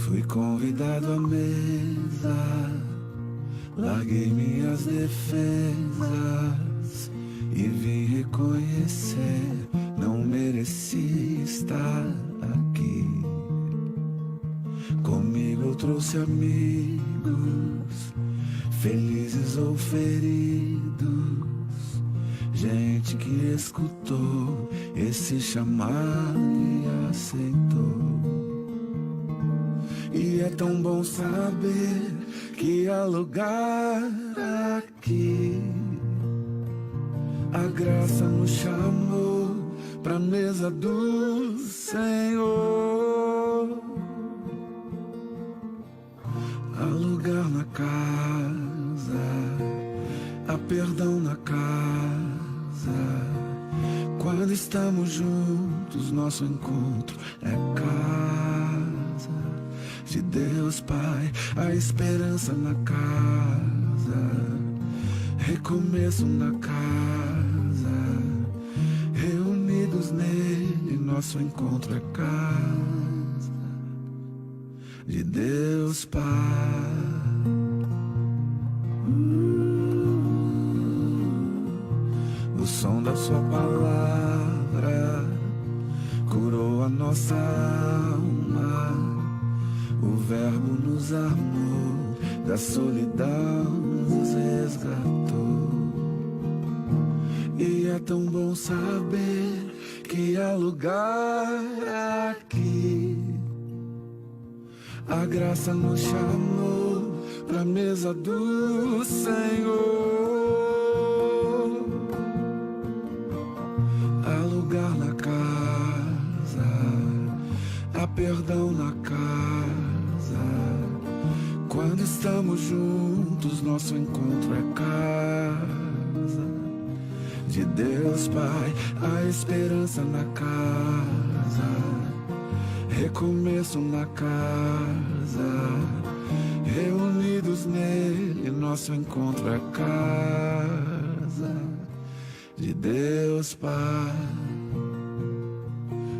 Fui convidado à mesa, larguei minhas defesas e vim reconhecer, não mereci estar aqui. Comigo eu trouxe amigos, felizes ou feridos, gente que escutou esse chamado e aceitou. E é tão bom saber que há lugar aqui. A graça nos chamou pra mesa do Senhor. Há lugar na casa, há perdão na casa. Quando estamos juntos, nosso encontro é casa de Deus Pai, a esperança na casa, recomeço na casa, reunidos nele, nosso encontro é casa de Deus Pai. O som da sua palavra curou a nossa alma. O verbo nos armou, da solidão nos resgatou. E é tão bom saber que há lugar aqui. A graça nos chamou pra mesa do Senhor. Há lugar na casa, há perdão na casa. Quando estamos juntos, nosso encontro é casa de Deus Pai, a esperança na casa, recomeço na casa, reunidos nele, nosso encontro é casa de Deus Pai,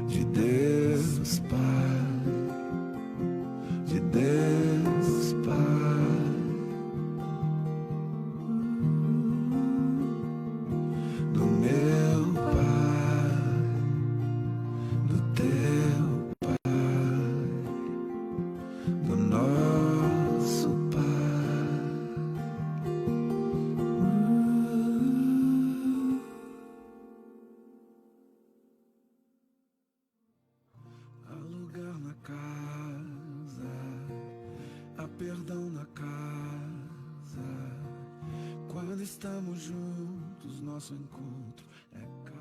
de Deus Pai, de Deus Pai. Do meu Pai, do teu Pai, do nosso Pai. Há lugar na casa, há perdão na casa. Quando estamos juntos, nosso encontro é casa.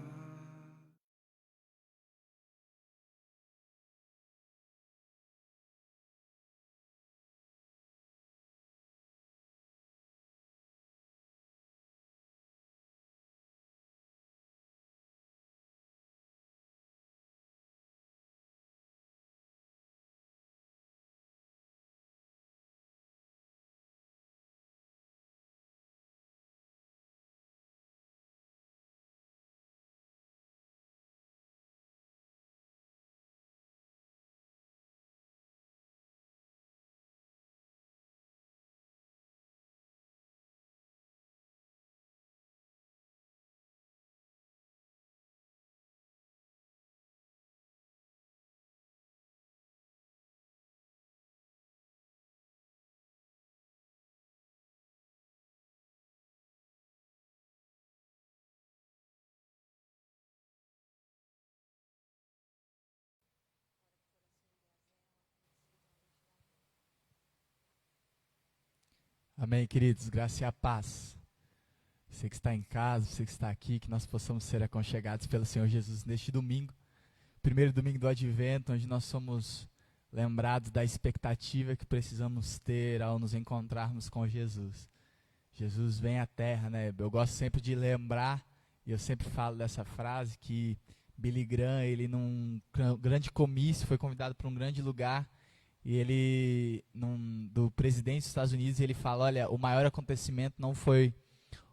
Amém, queridos, graça e a paz. Você que está em casa, você que está aqui, que nós possamos ser aconchegados pelo Senhor Jesus neste domingo, primeiro domingo do Advento, onde nós somos lembrados da expectativa que precisamos ter ao nos encontrarmos com Jesus. Jesus vem à terra, né? Eu gosto sempre de lembrar, e eu sempre falo dessa frase, que Billy Graham, ele num grande comício, foi convidado para um grande lugar, e ele, do presidente dos Estados Unidos, ele fala, olha, o maior acontecimento não foi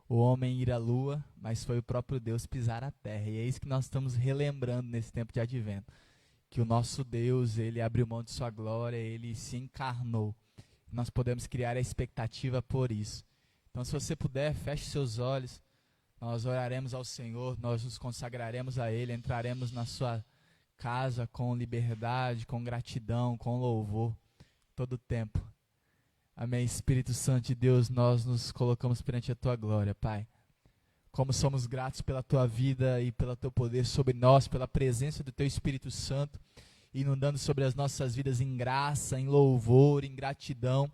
o homem ir à lua, mas foi o próprio Deus pisar a terra. E é isso que nós estamos relembrando nesse tempo de advento. que o nosso Deus, Ele abriu mão de sua glória, Ele se encarnou. Nós podemos criar a expectativa por isso. Então, se você puder, feche seus olhos, nós oraremos ao Senhor, nós nos consagraremos a Ele, entraremos na sua casa com liberdade, com gratidão, com louvor, todo o tempo. Amém. Espírito Santo de Deus, nós nos colocamos perante a Tua glória, Pai. Como somos gratos pela Tua vida e pelo Teu poder sobre nós, pela presença do Teu Espírito Santo, inundando sobre as nossas vidas em graça, em louvor, em gratidão.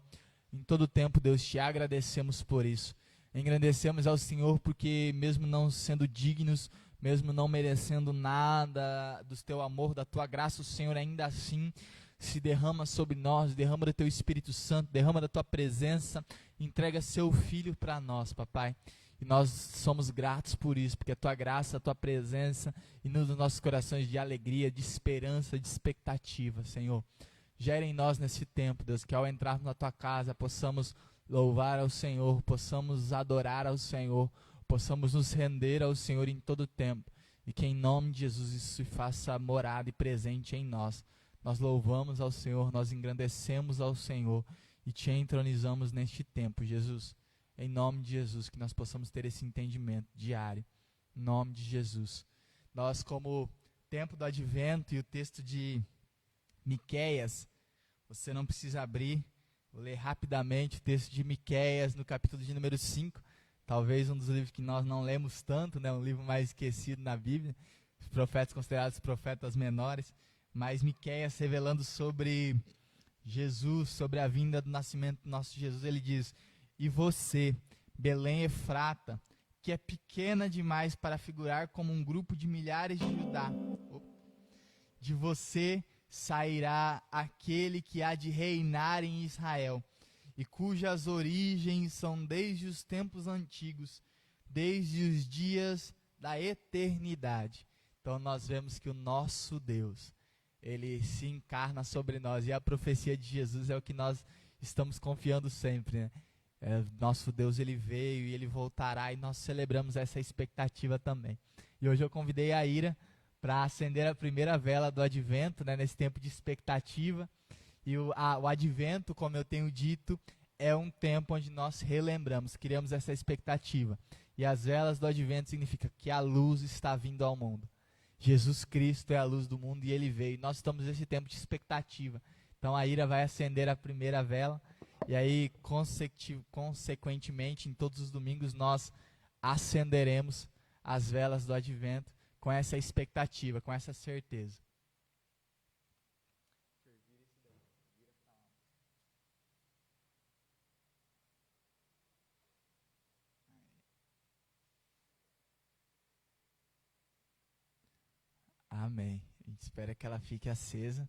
Em todo o tempo, Deus, te agradecemos por isso. Engrandecemos ao Senhor porque, mesmo não sendo dignos, mesmo não merecendo nada do Teu amor, da Tua graça, o Senhor ainda assim se derrama sobre nós, derrama do Teu Espírito Santo, derrama da Tua presença, entrega Seu Filho para nós, Papai. E nós somos gratos por isso, porque a Tua graça, a Tua presença inunda os nossos corações de alegria, de esperança, de expectativa, Senhor. Gera em nós nesse tempo, Deus, que ao entrarmos na Tua casa possamos louvar ao Senhor, possamos adorar ao Senhor, possamos nos render ao Senhor em todo o tempo. E que em nome de Jesus isso se faça morada e presente em nós. Nós louvamos ao Senhor, nós engrandecemos ao Senhor e Te entronizamos neste tempo, Jesus. Em nome de Jesus, que nós possamos ter esse entendimento diário. Em nome de Jesus. Nós, como tempo do Advento e o texto de Miqueias, você não precisa abrir, vou ler rapidamente o texto de Miqueias no capítulo de número 5, talvez um dos livros que nós não lemos tanto, né, um livro mais esquecido na Bíblia, os profetas considerados profetas menores, mas Miqueias revelando sobre Jesus, sobre a vinda do nascimento do nosso Jesus, ele diz: e você, Belém Efrata, que é pequena demais para figurar como um grupo de milhares de Judá, de você sairá aquele que há de reinar em Israel, e cujas origens são desde os tempos antigos, desde os dias da eternidade. Então nós vemos que o nosso Deus, Ele se encarna sobre nós, e a profecia de Jesus é o que nós estamos confiando sempre, né? Nosso Deus, Ele veio e Ele voltará, e nós celebramos essa expectativa também. E hoje eu convidei a Ira para acender a primeira vela do Advento, né, nesse tempo de expectativa. E o Advento, como eu tenho dito, é um tempo onde nós relembramos, criamos essa expectativa. E as velas do Advento significa que a luz está vindo ao mundo. Jesus Cristo é a luz do mundo e Ele veio. Nós estamos nesse tempo de expectativa. Então a Ira vai acender a primeira vela. E aí, consequentemente, em todos os domingos, nós acenderemos as velas do Advento com essa expectativa, com essa certeza. Amém. A gente espera que ela fique acesa,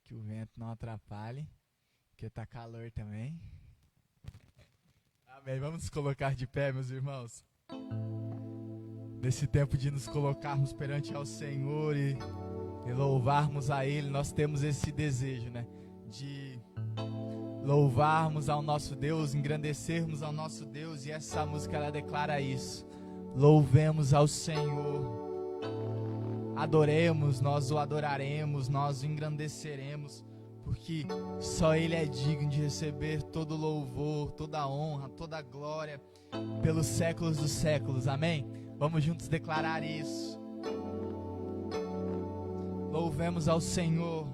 que o vento não atrapalhe, porque está calor também. Amém. Vamos nos colocar de pé, meus irmãos. Nesse tempo de nos colocarmos perante ao Senhor e louvarmos a Ele, nós temos esse desejo, né? De louvarmos ao nosso Deus, engrandecermos ao nosso Deus, e essa música ela declara isso. Louvemos ao Senhor, adoremos, nós o adoraremos, nós o engrandeceremos, porque só Ele é digno de receber todo louvor, toda honra, toda glória pelos séculos dos séculos, amém? Vamos juntos declarar isso. Louvemos ao Senhor.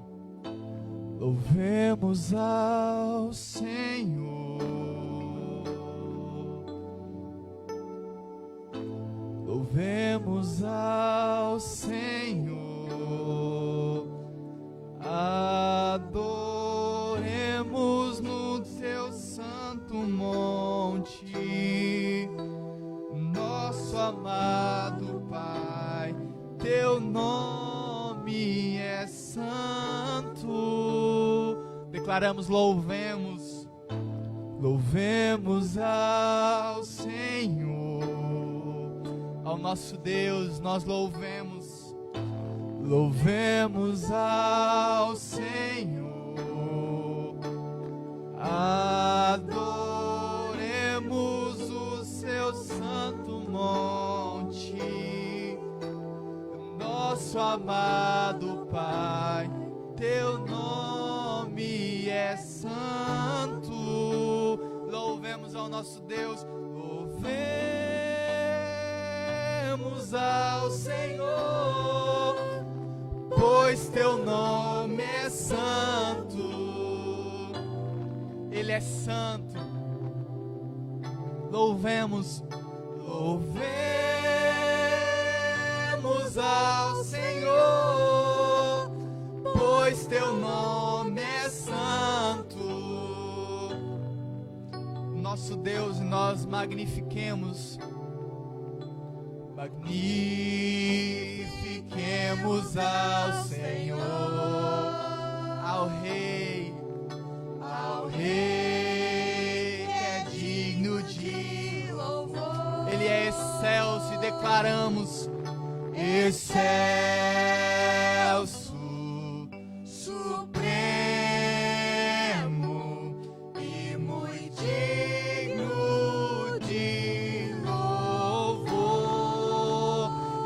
Louvemos ao Senhor. Louvemos ao Senhor. Adoremos no Teu santo monte, nosso amado Pai, Teu nome é santo. Declaramos, louvemos ao Senhor, ao nosso Deus nós louvemos ao Senhor, adoremos o Seu santo monte, nosso amado Pai, teu nome é santo. Louvemos ao nosso Deus, louvemos ao Senhor, pois teu nome é santo. Ele é santo. Louvemos ao Senhor, pois teu nome é santo. Nosso Deus, nós magnifiquemos ao Senhor, ao Rei que é digno de louvor. Ele é excelso e declaramos: excelso, supremo e muito digno de louvor.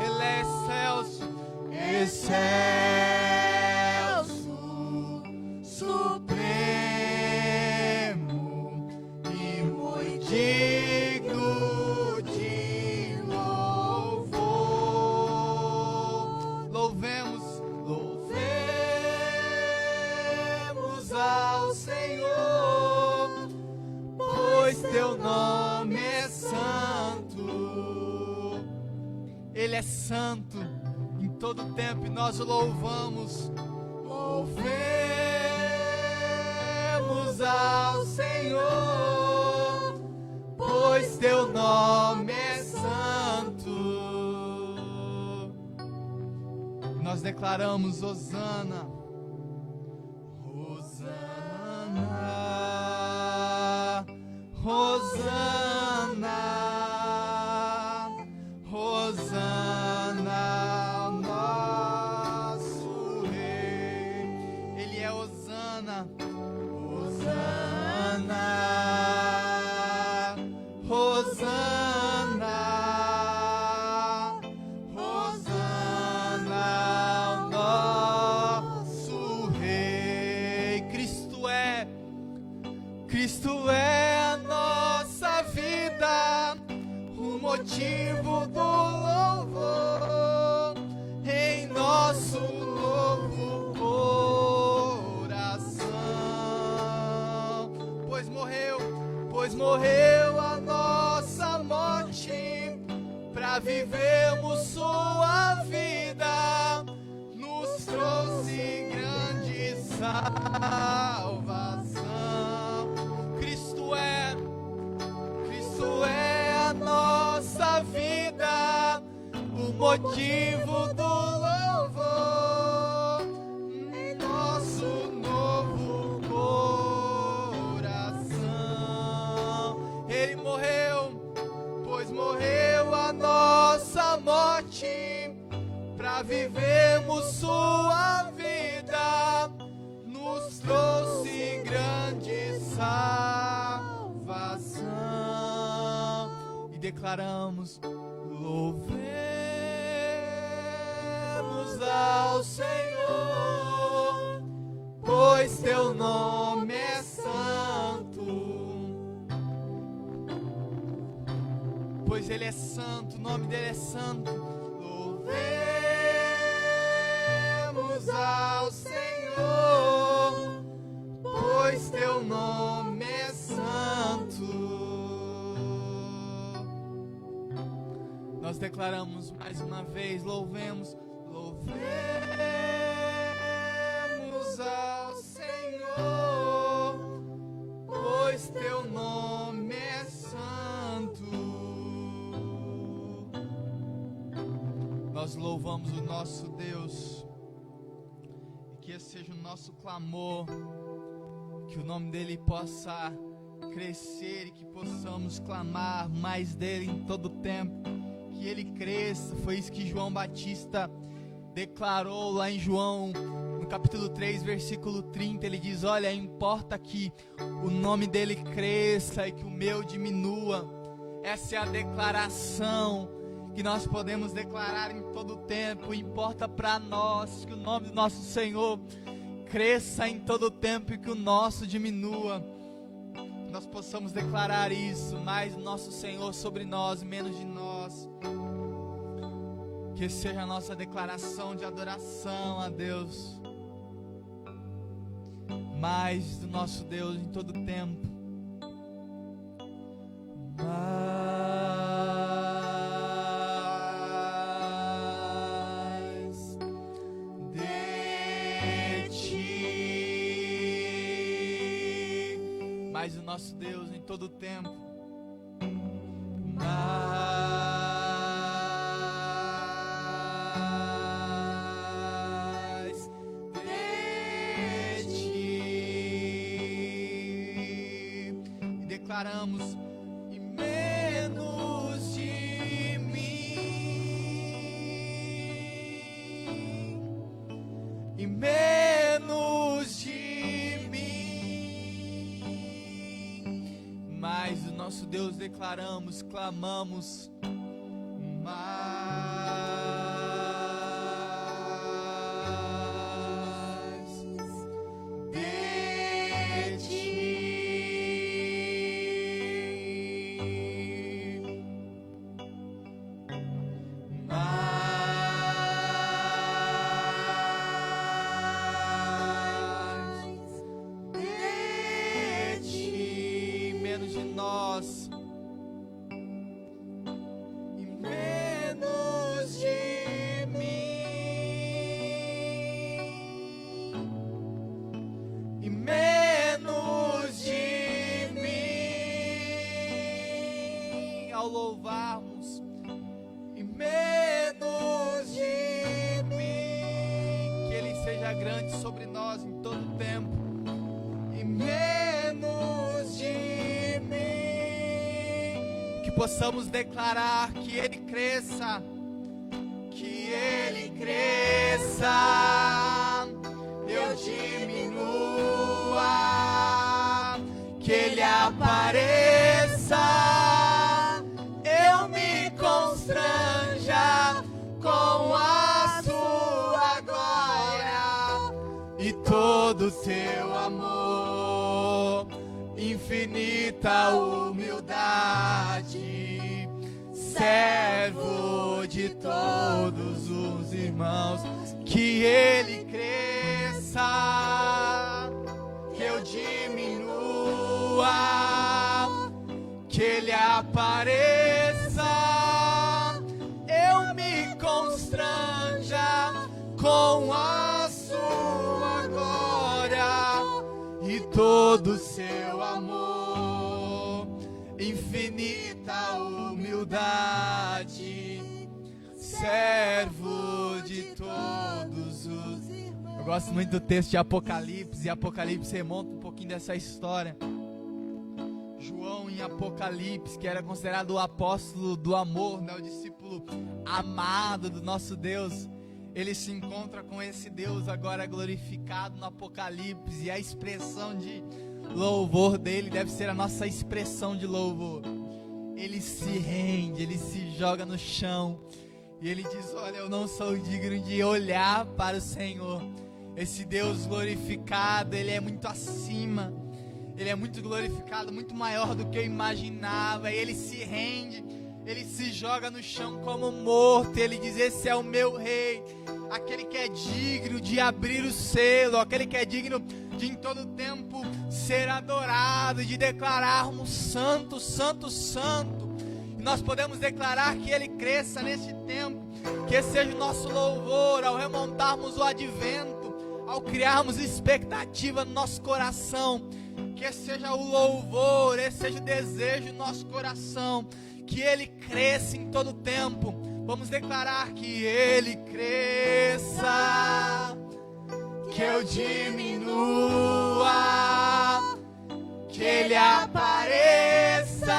Ele é excelso, supremo e muito digno de louvor. Louvemos ao Senhor, pois teu nome é santo. Ele é santo em todo tempo e nós o louvamos. Louvemos ao Senhor, pois teu nome é santo. Nós declaramos: Hosana, Hosana, Hosana, Hosana ao nosso Rei. Ele é Hosana, Hosana, Hosana, Hosana ao nosso Rei. Cristo é a nossa vida, o motivo do louvor em nosso novo coração. Pois morreu a nossa morte, pra vivermos sua vida, nos trouxe grande salvação. Cristo é a nossa vida, o motivo do louvor em nosso novo coração. Ele morreu, pois morreu a nossa morte, pra vivermos sua vida, nos trouxe grande salvação. E declaramos: louvemos ao Senhor, pois teu nome é santo. Pois ele é santo, o nome dele é santo. Louvemos ao Senhor, pois teu nome é santo. Nós declaramos mais uma vez: louvemos ao Senhor, pois teu nome é santo. Nós louvamos o nosso Deus, e que esse seja o nosso clamor, que o nome dele possa crescer e que possamos clamar mais dele em todo o tempo, que ele cresça. Foi isso que João Batista declarou lá em João, no capítulo 3, versículo 30, ele diz: olha, importa que o nome dele cresça e que o meu diminua. Essa é a declaração que nós podemos declarar em todo tempo. Importa para nós que o nome do nosso Senhor cresça em todo tempo e que o nosso diminua. Nós possamos declarar isso, mais do nosso Senhor sobre nós, menos de nós. Que seja a nossa declaração de adoração a Deus. Mais do nosso Deus em todo tempo. Mais de ti. Mais do nosso Deus em todo tempo. Declaramos e menos de mim, e menos de mim. Mas o nosso Deus declaramos, clamamos louvarmos e menos de mim, que Ele seja grande sobre nós em todo tempo, e menos de mim, que possamos declarar que Ele cresça, eu diminua, que Ele apareça, com a sua glória e todo teu amor, infinita humildade, servo de todos os irmãos, que Ele cresça, que eu diminua, que Ele apareça, com a sua glória e todo seu amor, infinita humildade, servo de todos os irmãos. Eu gosto muito do texto de Apocalipse, e Apocalipse remonta um pouquinho dessa história. João em Apocalipse, que era considerado o apóstolo do amor, né, o discípulo amado do nosso Deus, ele se encontra com esse Deus agora glorificado no Apocalipse, e a expressão de louvor dele deve ser a nossa expressão de louvor. Ele se rende, ele se joga no chão, e ele diz: olha, eu não sou digno de olhar para o Senhor. Esse Deus glorificado, ele é muito acima, ele é muito glorificado, muito maior do que eu imaginava, e ele se rende, ele se joga no chão como morto, e ele diz: esse é o meu rei, aquele que é digno de abrir o selo, aquele que é digno de em todo tempo ser adorado, de declararmos santo, santo, santo. E nós podemos declarar que ele cresça nesse tempo, que esse seja o nosso louvor ao remontarmos o advento, ao criarmos expectativa no nosso coração, que esse seja o louvor, esse seja o desejo do nosso coração, que ele cresça em todo tempo. Vamos declarar que ele cresça, que eu diminua, que ele apareça,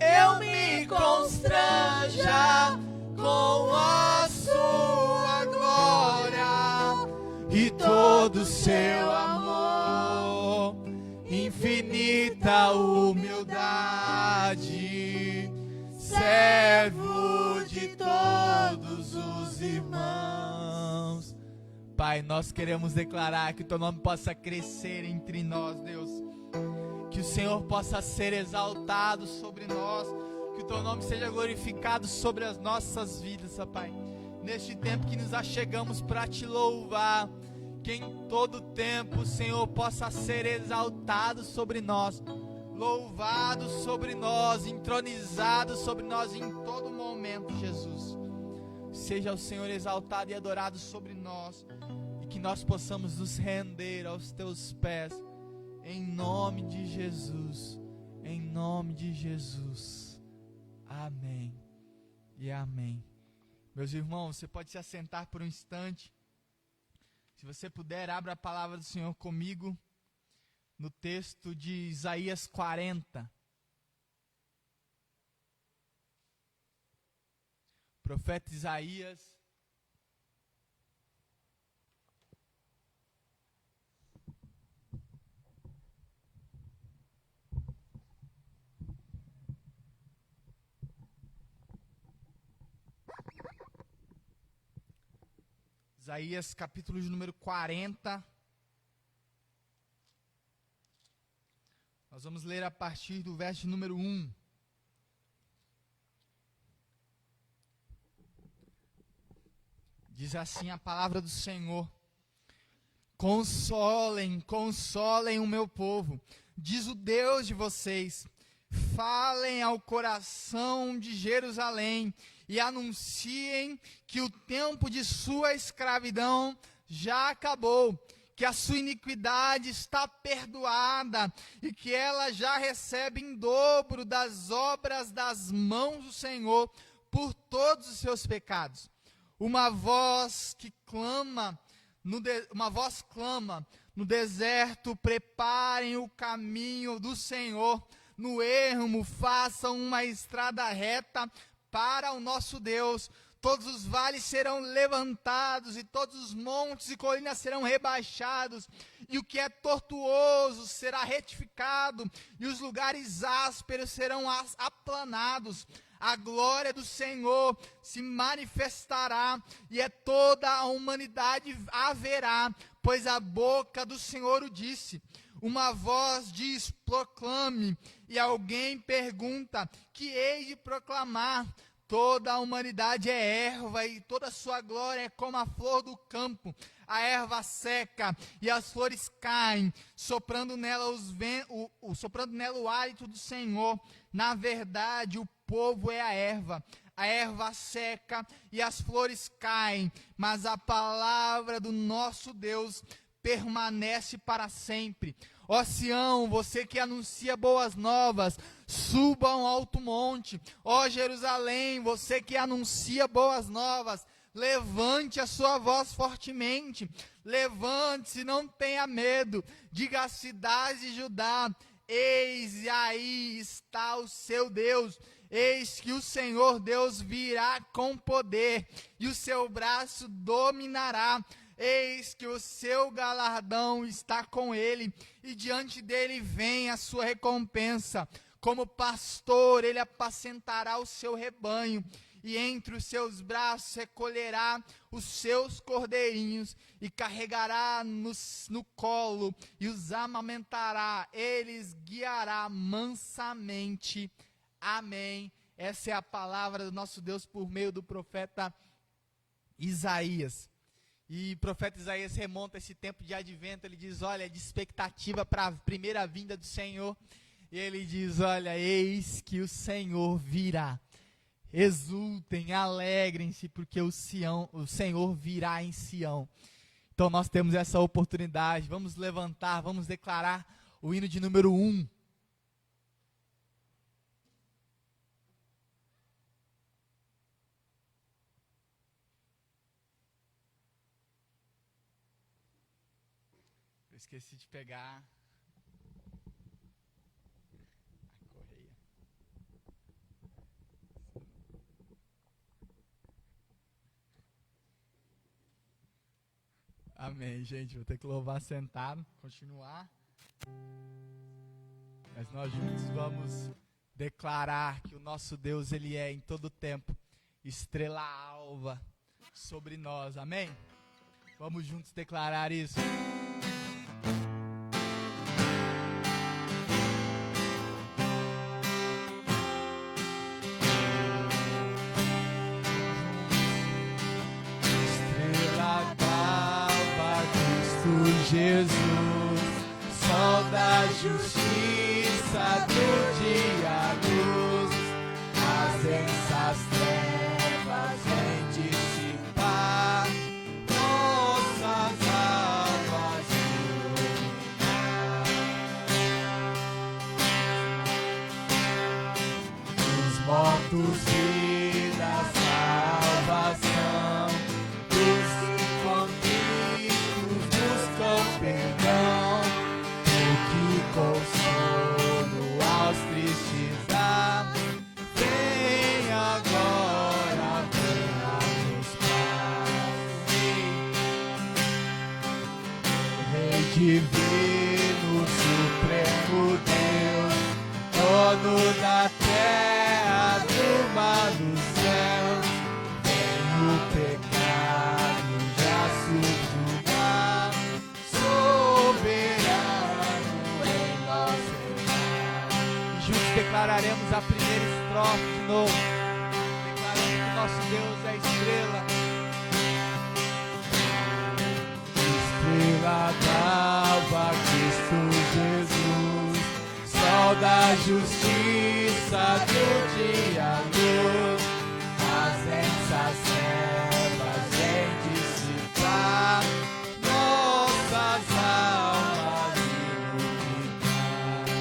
eu me constranja com a sua glória e todo o seu amor, infinita humildade, servo Pai, nós queremos declarar que o Teu nome possa crescer entre nós, Deus. Que o Senhor possa ser exaltado sobre nós. Que o Teu nome seja glorificado sobre as nossas vidas, ó Pai. Neste tempo que nos achegamos para Te louvar. Que em todo tempo o Senhor possa ser exaltado sobre nós. Louvado sobre nós, entronizado sobre nós em todo momento, Jesus. Seja o Senhor exaltado e adorado sobre nós, e que nós possamos nos render aos Teus pés, em nome de Jesus, em nome de Jesus. Amém e amém. Meus irmãos, você pode se assentar por um instante. Se você puder, abra a palavra do Senhor comigo, no texto de Isaías 40. Profeta Isaías. Isaías capítulo de número 40. Nós vamos ler a partir do verso de número 1. Diz assim a palavra do Senhor: Consolem, consolem o meu povo, diz o Deus de vocês. Falem ao coração de Jerusalém e anunciem que o tempo de sua escravidão já acabou, que a sua iniquidade está perdoada e que ela já recebe em dobro das obras das mãos do Senhor por todos os seus pecados. Uma voz clama no deserto: preparem o caminho do Senhor, no ermo façam uma estrada reta para o nosso Deus. Todos os vales serão levantados e todos os montes e colinas serão rebaixados, e o que é tortuoso será retificado, e os lugares ásperos serão aplanados. A glória do Senhor se manifestará, e toda a humanidade a verá, pois a boca do Senhor o disse. Uma voz diz: proclame, e alguém pergunta: que hei de proclamar? Toda a humanidade é erva, e toda a sua glória é como a flor do campo. A erva seca e as flores caem, soprando nela o hálito do Senhor. Na verdade, o povo é a erva seca e as flores caem, mas a palavra do nosso Deus permanece para sempre. Ó Sião, você que anuncia boas novas, suba ao alto monte. Ó Jerusalém, você que anuncia boas novas, levante a sua voz fortemente. Levante-se, não tenha medo. Diga às cidades de Judá: eis aí está o seu Deus. Eis que o Senhor Deus virá com poder, e o seu braço dominará. Eis que o seu galardão está com ele, e diante dele vem a sua recompensa. Como pastor, ele apacentará o seu rebanho, e entre os seus braços recolherá os seus cordeirinhos, e carregará no colo, e os amamentará, eles guiará mansamente. Amém. Essa é a palavra do nosso Deus por meio do profeta Isaías. E o profeta Isaías remonta esse tempo de advento. Ele diz: olha, de expectativa para a primeira vinda do Senhor. E ele diz: olha, eis que o Senhor virá. Exultem, alegrem-se, porque o Senhor virá em Sião. Então nós temos essa oportunidade. Vamos levantar, vamos declarar o hino de número 1. Eu esqueci de pegar a correia. Amém, gente. Vou ter que louvar sentado, continuar. Mas nós juntos vamos declarar que o nosso Deus, Ele é em todo tempo estrela alva sobre nós. Amém? Vamos juntos declarar isso. Estrela d'alva, Cristo Jesus, sol da justiça do dia, luz, as densas trevas vem dissipar, nossas almas iluminar. Os mortos vida, salvação, dos convictos buscam perdão, o que consolo aos tristes dá. Vem agora, venha-nos paz. Rei divino, supremo Deus, dono da terra, do mar, dos céus, vem o pecado já subjugar, soberano em nosso reinar. Juntos declararemos a primeira estrofe de novo, declarando que nosso Deus é a estrela. Estrela d'alva, Cristo Jesus, sol da justiça do dia, luz, as densas trevas vem dissipar, nossas almas iluminar.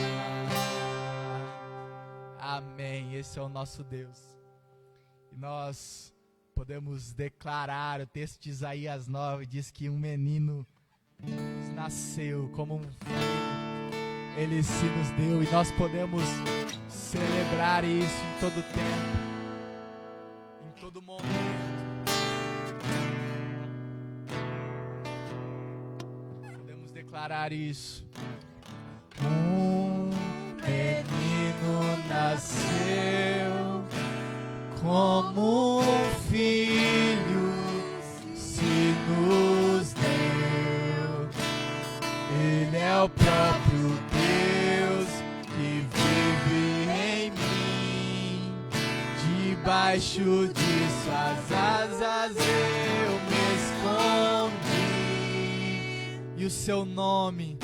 Amém. Esse é o nosso Deus. E nós podemos declarar, o texto de Isaías 9 diz que um menino nos nasceu, como um filho Ele se nos deu, e nós podemos celebrar isso em todo tempo, em todo momento. Podemos declarar isso. Um menino nasceu, como um filho se nos deu. Ele é o próprio Deus que vive em mim. Debaixo de suas asas eu me escondi. E o seu nome,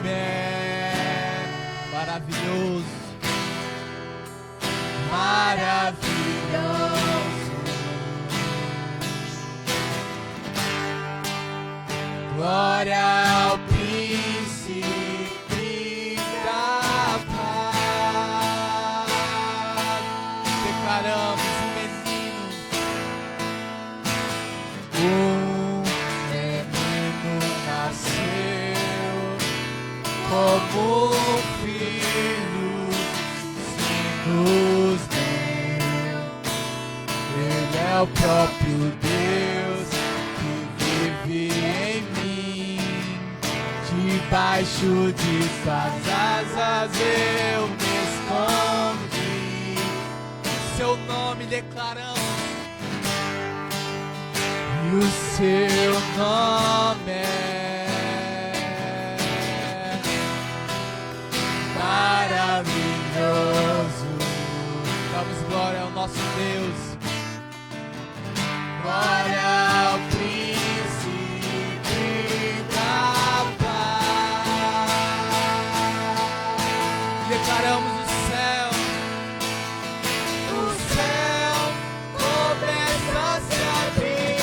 é maravilhoso, maravilhoso. Glória ao príncipe da paz. Declaramos um menino nasceu, como um filho se nos deu. Ele é o próprio Deus que vive em mim. Debaixo de suas asas eu me escondi. Seu nome declaramos, e o seu nome é maravilhoso. Damos glória ao nosso Deus. Glória ao príncipe da paz. Declaramos o céu começa a se abrir,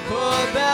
toda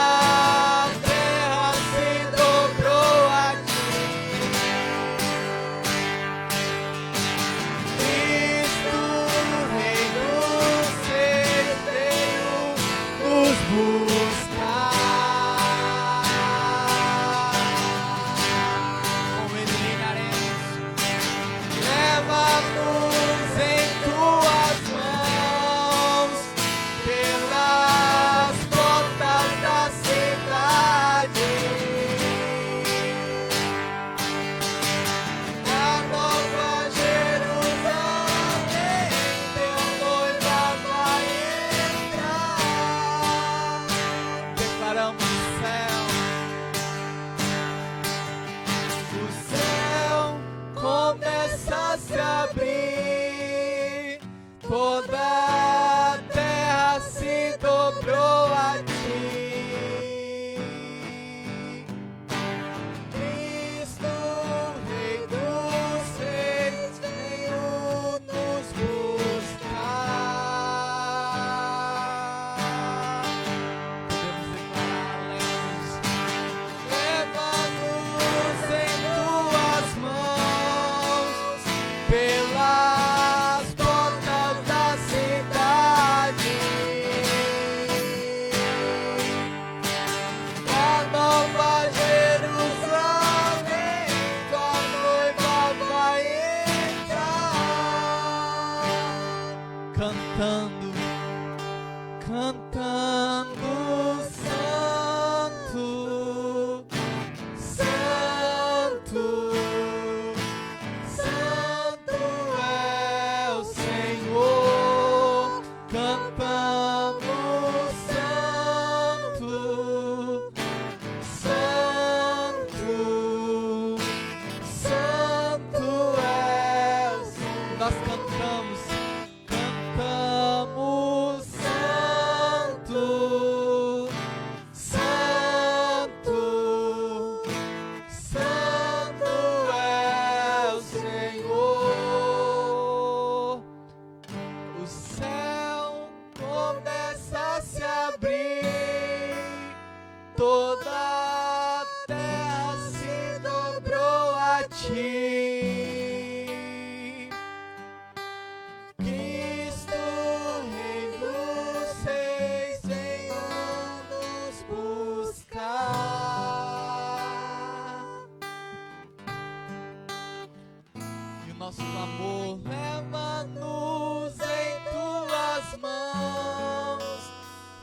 nosso clamor. Leva-nos em tuas mãos,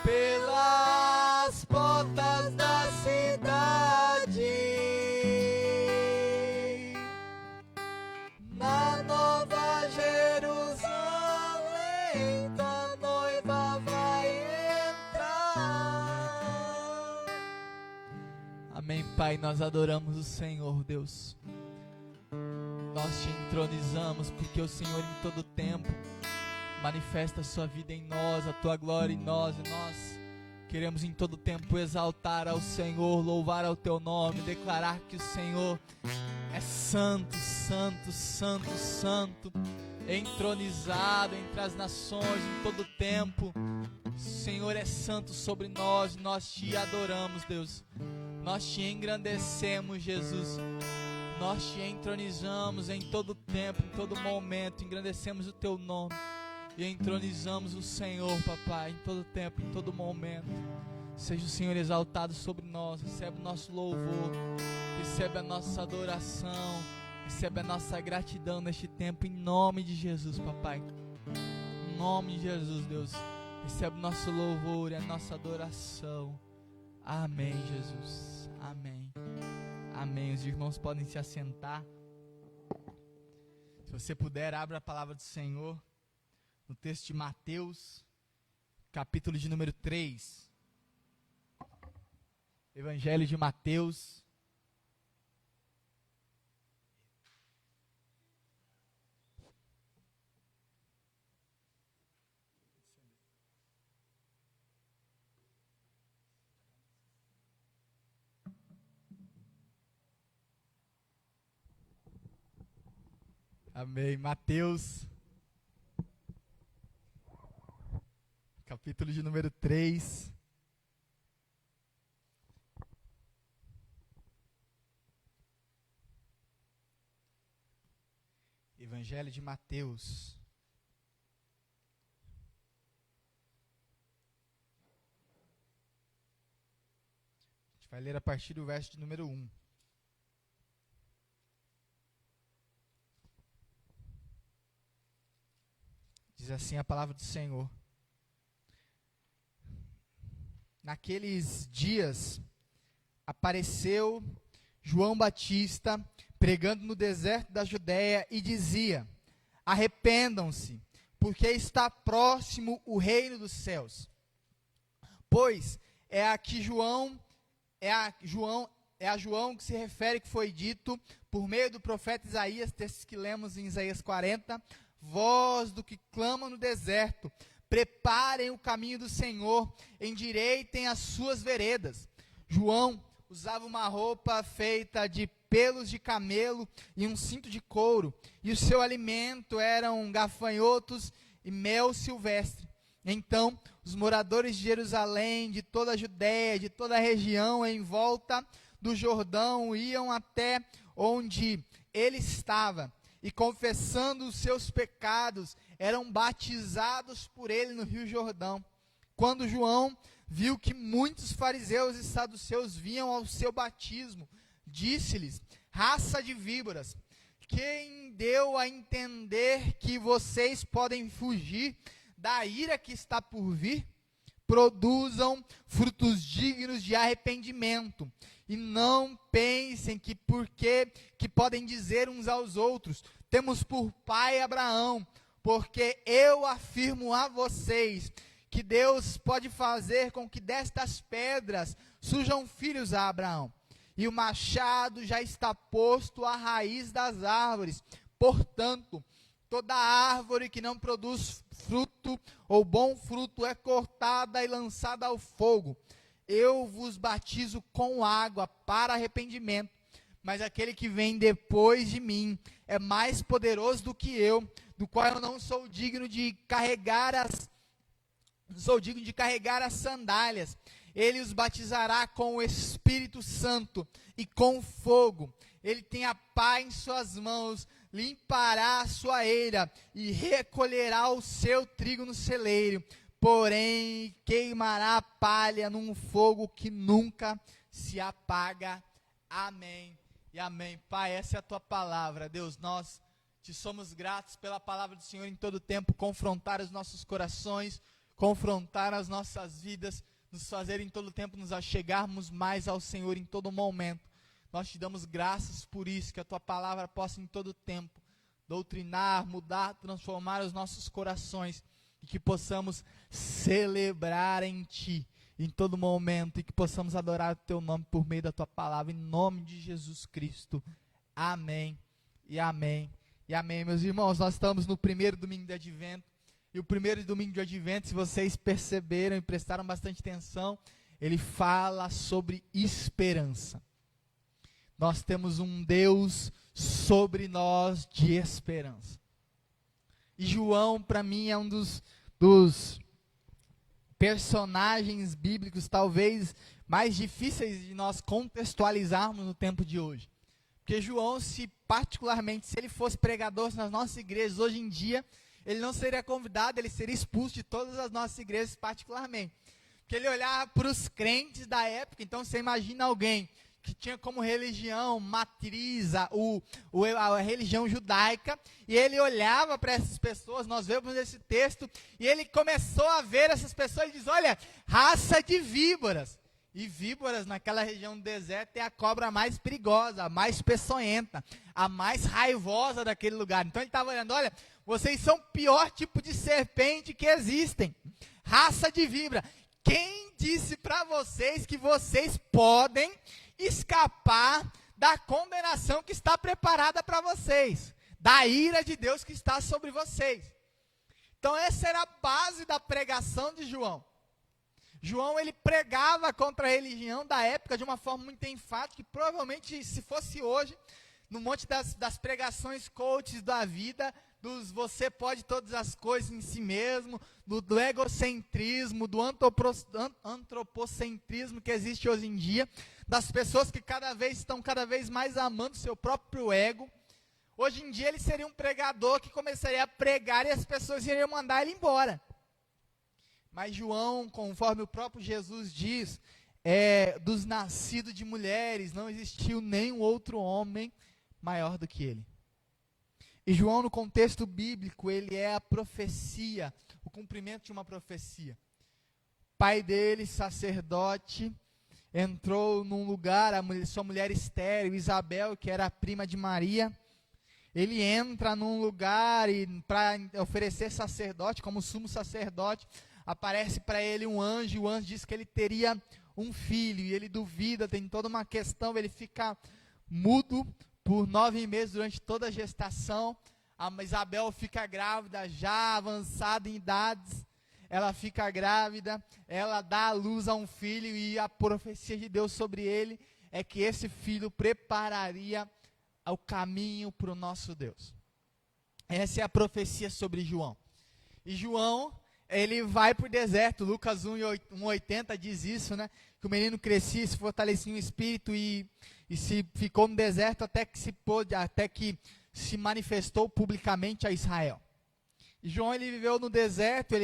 pelas portas da cidade, na Nova Jerusalém, tua noiva vai entrar. Amém, Pai, nós adoramos o Senhor, Deus. Nós te entronizamos porque o Senhor em todo tempo manifesta a sua vida em nós, a tua glória em nós, e nós queremos em todo tempo exaltar ao Senhor, louvar ao teu nome, declarar que o Senhor é santo, santo, santo, santo, entronizado entre as nações em todo tempo. O Senhor é santo sobre nós, nós te adoramos, Deus. Nós te engrandecemos, Jesus. Nós te entronizamos em todo tempo, em todo momento, engrandecemos o teu nome e entronizamos o Senhor, papai, em todo tempo, em todo momento. Seja o Senhor exaltado sobre nós, recebe o nosso louvor, recebe a nossa adoração, recebe a nossa gratidão neste tempo, em nome de Jesus, papai. Em nome de Jesus, Deus, recebe o nosso louvor e a nossa adoração. Amém, Jesus. Amém. Amém. Os irmãos podem se assentar. Se você puder, abra a palavra do Senhor no texto de Mateus, capítulo de número 3. Evangelho de Mateus. Amém. Mateus, capítulo de número 3. Evangelho de Mateus. A gente vai ler a partir do verso de número 1. Diz assim a palavra do Senhor. Naqueles dias apareceu João Batista pregando no deserto da Judéia e dizia: arrependam-se, porque está próximo o reino dos céus. Pois é a João que se refere que foi dito por meio do profeta Isaías, textos que lemos em Isaías 40, voz do que clama no deserto, preparem o caminho do Senhor, endireitem as suas veredas. João usava uma roupa feita de pelos de camelo e um cinto de couro, e o seu alimento eram gafanhotos e mel silvestre. Então, os moradores de Jerusalém, de toda a Judéia, de toda a região em volta do Jordão, iam até onde ele estava, e confessando os seus pecados, eram batizados por ele no Rio Jordão. Quando João viu que muitos fariseus e saduceus vinham ao seu batismo, disse-lhes: raça de víboras, quem deu a entender que vocês podem fugir da ira que está por vir? Produzam frutos dignos de arrependimento, e não pensem que porque que podem dizer uns aos outros: temos por pai Abraão, porque eu afirmo a vocês que Deus pode fazer com que destas pedras surjam filhos a Abraão. E o machado já está posto à raiz das árvores. Portanto, toda árvore que não produz fruto ou bom fruto é cortada e lançada ao fogo. Eu vos batizo com água para arrependimento, mas aquele que vem depois de mim é mais poderoso do que eu, do qual eu não sou digno de carregar as sandálias. Ele os batizará com o Espírito Santo e com fogo. Ele tem a pá em suas mãos, limpará a sua eira e recolherá o seu trigo no celeiro, porém queimará a palha num fogo que nunca se apaga. Amém e amém. Pai, essa é a tua palavra. Deus, nós Te somos gratos pela palavra do Senhor em todo tempo, confrontar os nossos corações, confrontar as nossas vidas, nos fazer em todo tempo nos achegarmos mais ao Senhor em todo momento. Nós te damos graças por isso, que a tua palavra possa em todo tempo doutrinar, mudar, transformar os nossos corações e que possamos celebrar em ti em todo momento e que possamos adorar o teu nome por meio da tua palavra, em nome de Jesus Cristo. Amém e amém. E amém, meus irmãos. Nós estamos no primeiro domingo de Advento. E o primeiro domingo de Advento, se vocês perceberam e prestaram bastante atenção, ele fala sobre esperança. Nós temos um Deus sobre nós de esperança. E João, para mim, é um dos personagens bíblicos talvez mais difíceis de nós contextualizarmos no tempo de hoje. Porque João, particularmente, se ele fosse pregador nas nossas igrejas hoje em dia, ele não seria convidado, ele seria expulso de todas as nossas igrejas particularmente. Porque ele olhava para os crentes da época, então você imagina alguém que tinha como religião matriz a religião judaica, e ele olhava para essas pessoas, nós vemos esse texto, e ele começou a ver essas pessoas e diz, olha, raça de víboras. E víboras naquela região do deserto é a cobra mais perigosa, a mais peçonhenta, a mais raivosa daquele lugar. Então ele estava olhando, olha, vocês são o pior tipo de serpente que existem, raça de víbora. Quem disse para vocês que vocês podem escapar da condenação que está preparada para vocês, da ira de Deus que está sobre vocês? Então essa era a base da pregação de João. João, ele pregava contra a religião da época de uma forma muito enfática, que provavelmente, se fosse hoje, no monte das pregações coaches da vida, dos você pode todas as coisas em si mesmo, do egocentrismo, do antropocentrismo que existe hoje em dia, das pessoas que estão cada vez mais amando seu próprio ego. Hoje em dia ele seria um pregador que começaria a pregar e as pessoas iriam mandar ele embora. Mas João, conforme o próprio Jesus diz, dos nascidos de mulheres, não existiu nenhum outro homem maior do que ele. E João, no contexto bíblico, ele é a profecia, o cumprimento de uma profecia. O pai dele, sacerdote, entrou num lugar, sua mulher estéril, Isabel, que era a prima de Maria, ele entra num lugar para oferecer sacerdote, como sumo sacerdote, aparece para ele um anjo, e o anjo diz que ele teria um filho, e ele duvida, tem toda uma questão, ele fica mudo por 9 meses durante toda a gestação. A Isabel fica grávida, já avançada em idades, ela fica grávida, ela dá à luz a um filho, e a profecia de Deus sobre ele é que esse filho prepararia o caminho para o nosso Deus. Essa é a profecia sobre João. E João, ele vai para o deserto. Lucas 1:80 diz isso, né? Que o menino crescia, se fortalecia em espírito e se ficou no deserto até que se manifestou publicamente a Israel. E João, ele viveu no deserto,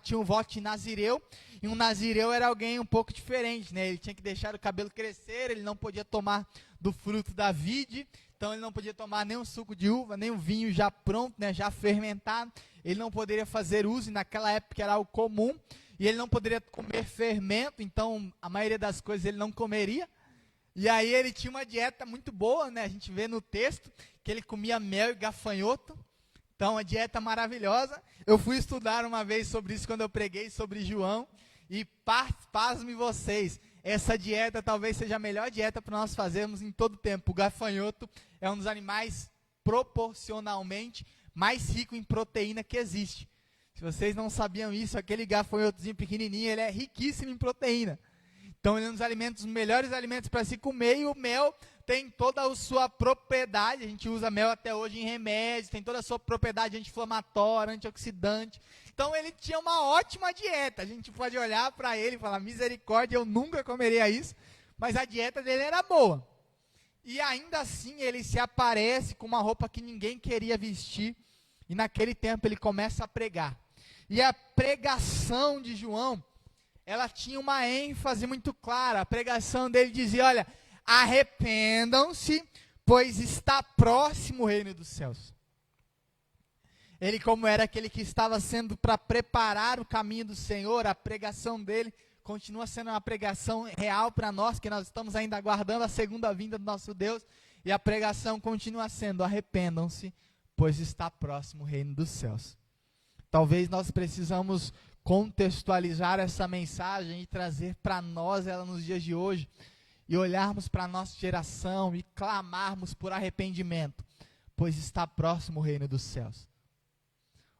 tinha um voto de nazireu, e um nazireu era alguém um pouco diferente, né? Ele tinha que deixar o cabelo crescer, ele não podia tomar do fruto da vide, então ele não podia tomar nem o suco de uva, nem o vinho já pronto, né, já fermentado. Ele não poderia fazer uso, e naquela época era algo comum, e ele não poderia comer fermento, então a maioria das coisas ele não comeria. E aí ele tinha uma dieta muito boa, né? A gente vê no texto que ele comia mel e gafanhoto, então uma dieta maravilhosa. Eu fui estudar uma vez sobre isso quando eu preguei sobre João, e pasmem vocês, essa dieta talvez seja a melhor dieta para nós fazermos em todo o tempo. O gafanhoto é um dos animais proporcionalmente mais rico em proteína que existe. Se vocês não sabiam isso, aquele gafanhotozinho pequenininho, ele é riquíssimo em proteína. Então ele é um dos alimentos, os melhores alimentos para se comer, e o mel tem toda a sua propriedade, a gente usa mel até hoje em remédios, tem toda a sua propriedade anti-inflamatória, antioxidante. Então ele tinha uma ótima dieta, a gente pode olhar para ele e falar, misericórdia, eu nunca comeria isso, mas a dieta dele era boa. E ainda assim ele se aparece com uma roupa que ninguém queria vestir, e naquele tempo ele começa a pregar. E a pregação de João, ela tinha uma ênfase muito clara. A pregação dele dizia, olha, arrependam-se, pois está próximo o reino dos céus. Ele, como era aquele que estava sendo para preparar o caminho do Senhor, a pregação dele continua sendo uma pregação real para nós, que nós estamos ainda aguardando a segunda vinda do nosso Deus, e a pregação continua sendo: arrependam-se, pois está próximo o reino dos céus. Talvez nós precisamos contextualizar essa mensagem e trazer para nós ela nos dias de hoje, e olharmos para a nossa geração e clamarmos por arrependimento, pois está próximo o reino dos céus.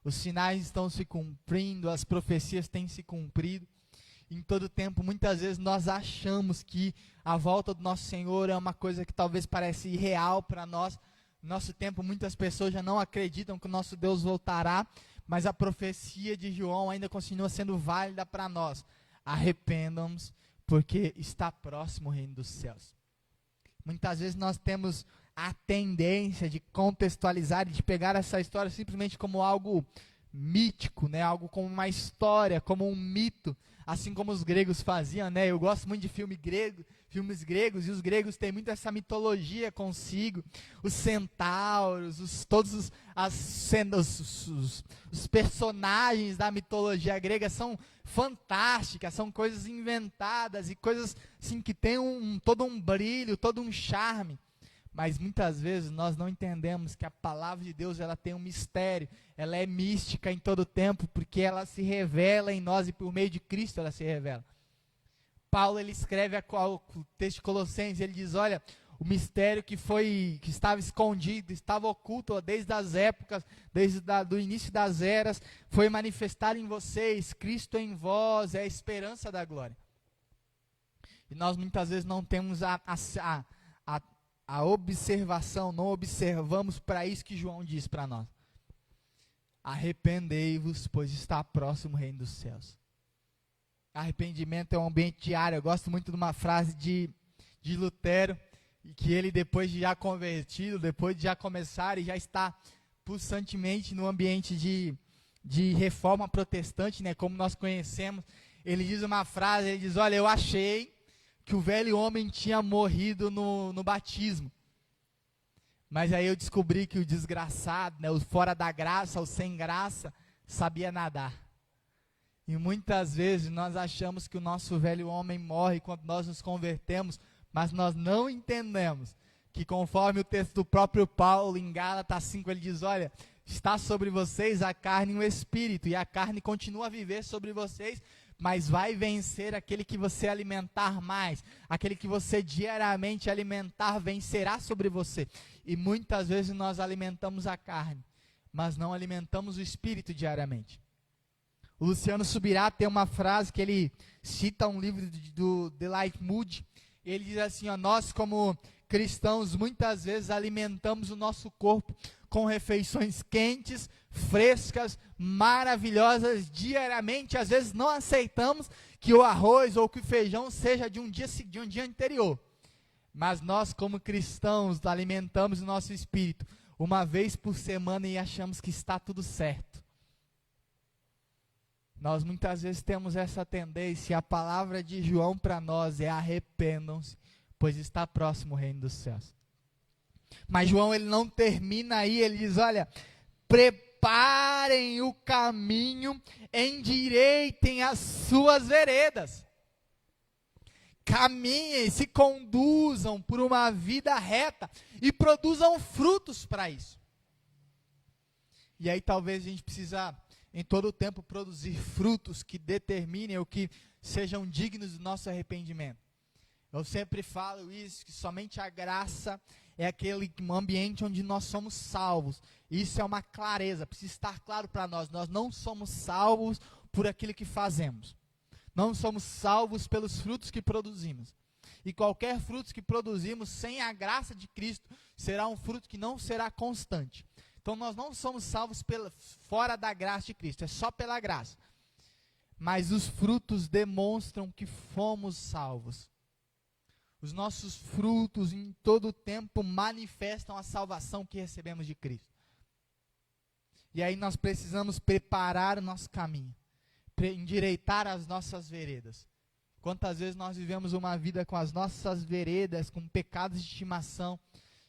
Os sinais estão se cumprindo, as profecias têm se cumprido. Em todo tempo, muitas vezes nós achamos que a volta do nosso Senhor é uma coisa que talvez parece irreal para nós. No nosso tempo, muitas pessoas já não acreditam que o nosso Deus voltará, mas a profecia de João ainda continua sendo válida para nós. Arrependam-nos, porque está próximo o reino dos céus. Muitas vezes nós temos a tendência de contextualizar e de pegar essa história simplesmente como algo mítico, né? Algo como uma história, como um mito, assim como os gregos faziam, né? Eu gosto muito de filmes gregos, e os gregos têm muito essa mitologia consigo, os centauros, todos os personagens da mitologia grega são fantásticas, são coisas inventadas e coisas assim que têm todo um brilho, todo um charme. Mas muitas vezes nós não entendemos que a palavra de Deus, ela tem um mistério, ela é mística em todo tempo, porque ela se revela em nós e por meio de Cristo ela se revela. Paulo, ele escreve o texto de Colossenses, ele diz: olha, o mistério que estava escondido, estava oculto desde as épocas, do início das eras, foi manifestado em vocês. Cristo em vós é a esperança da glória. E nós muitas vezes não temos a observação, não observamos para isso que João diz para nós. Arrependei-vos, pois está próximo o reino dos céus. Arrependimento é um ambiente diário. Eu gosto muito de uma frase de Lutero, que ele, depois de já convertido, depois de já começar e já está pulsantemente no ambiente de reforma protestante, né, como nós conhecemos, ele diz uma frase, ele diz: olha, eu achei que o velho homem tinha morrido no batismo. Mas aí eu descobri que o desgraçado, né, o fora da graça, o sem graça, sabia nadar. E muitas vezes nós achamos que o nosso velho homem morre quando nós nos convertemos, mas nós não entendemos que, conforme o texto do próprio Paulo, em Gálatas 5, ele diz: olha, está sobre vocês a carne e o espírito, e a carne continua a viver sobre vocês, mas vai vencer aquele que você alimentar mais, aquele que você diariamente alimentar vencerá sobre você. E muitas vezes nós alimentamos a carne, mas não alimentamos o espírito diariamente. O Luciano Subirá tem uma frase que ele cita um livro do Dwight Moody. Ele diz assim: ó, nós como cristãos muitas vezes alimentamos o nosso corpo com refeições quentes, frescas, maravilhosas diariamente. Às vezes não aceitamos que o arroz ou que o feijão seja de um dia anterior. Mas nós como cristãos alimentamos o nosso espírito uma vez por semana e achamos que está tudo certo. Nós muitas vezes temos essa tendência. A palavra de João para nós é: arrependam-se, pois está próximo o reino dos céus. Mas João, ele não termina aí, ele diz: olha, preparem o caminho, endireitem as suas veredas. Caminhem, se conduzam por uma vida reta e produzam frutos para isso. E aí talvez a gente precisa em todo o tempo produzir frutos que determinem ou que sejam dignos do nosso arrependimento. Eu sempre falo isso, que somente a graça é aquele ambiente onde nós somos salvos. Isso é uma clareza, precisa estar claro para nós. Nós não somos salvos por aquilo que fazemos. Não somos salvos pelos frutos que produzimos. E qualquer fruto que produzimos sem a graça de Cristo será um fruto que não será constante. Então nós não somos salvos fora da graça de Cristo, é só pela graça. Mas os frutos demonstram que fomos salvos. Os nossos frutos em todo o tempo manifestam a salvação que recebemos de Cristo. E aí nós precisamos preparar o nosso caminho, endireitar as nossas veredas. Quantas vezes nós vivemos uma vida com as nossas veredas, com pecados de estimação,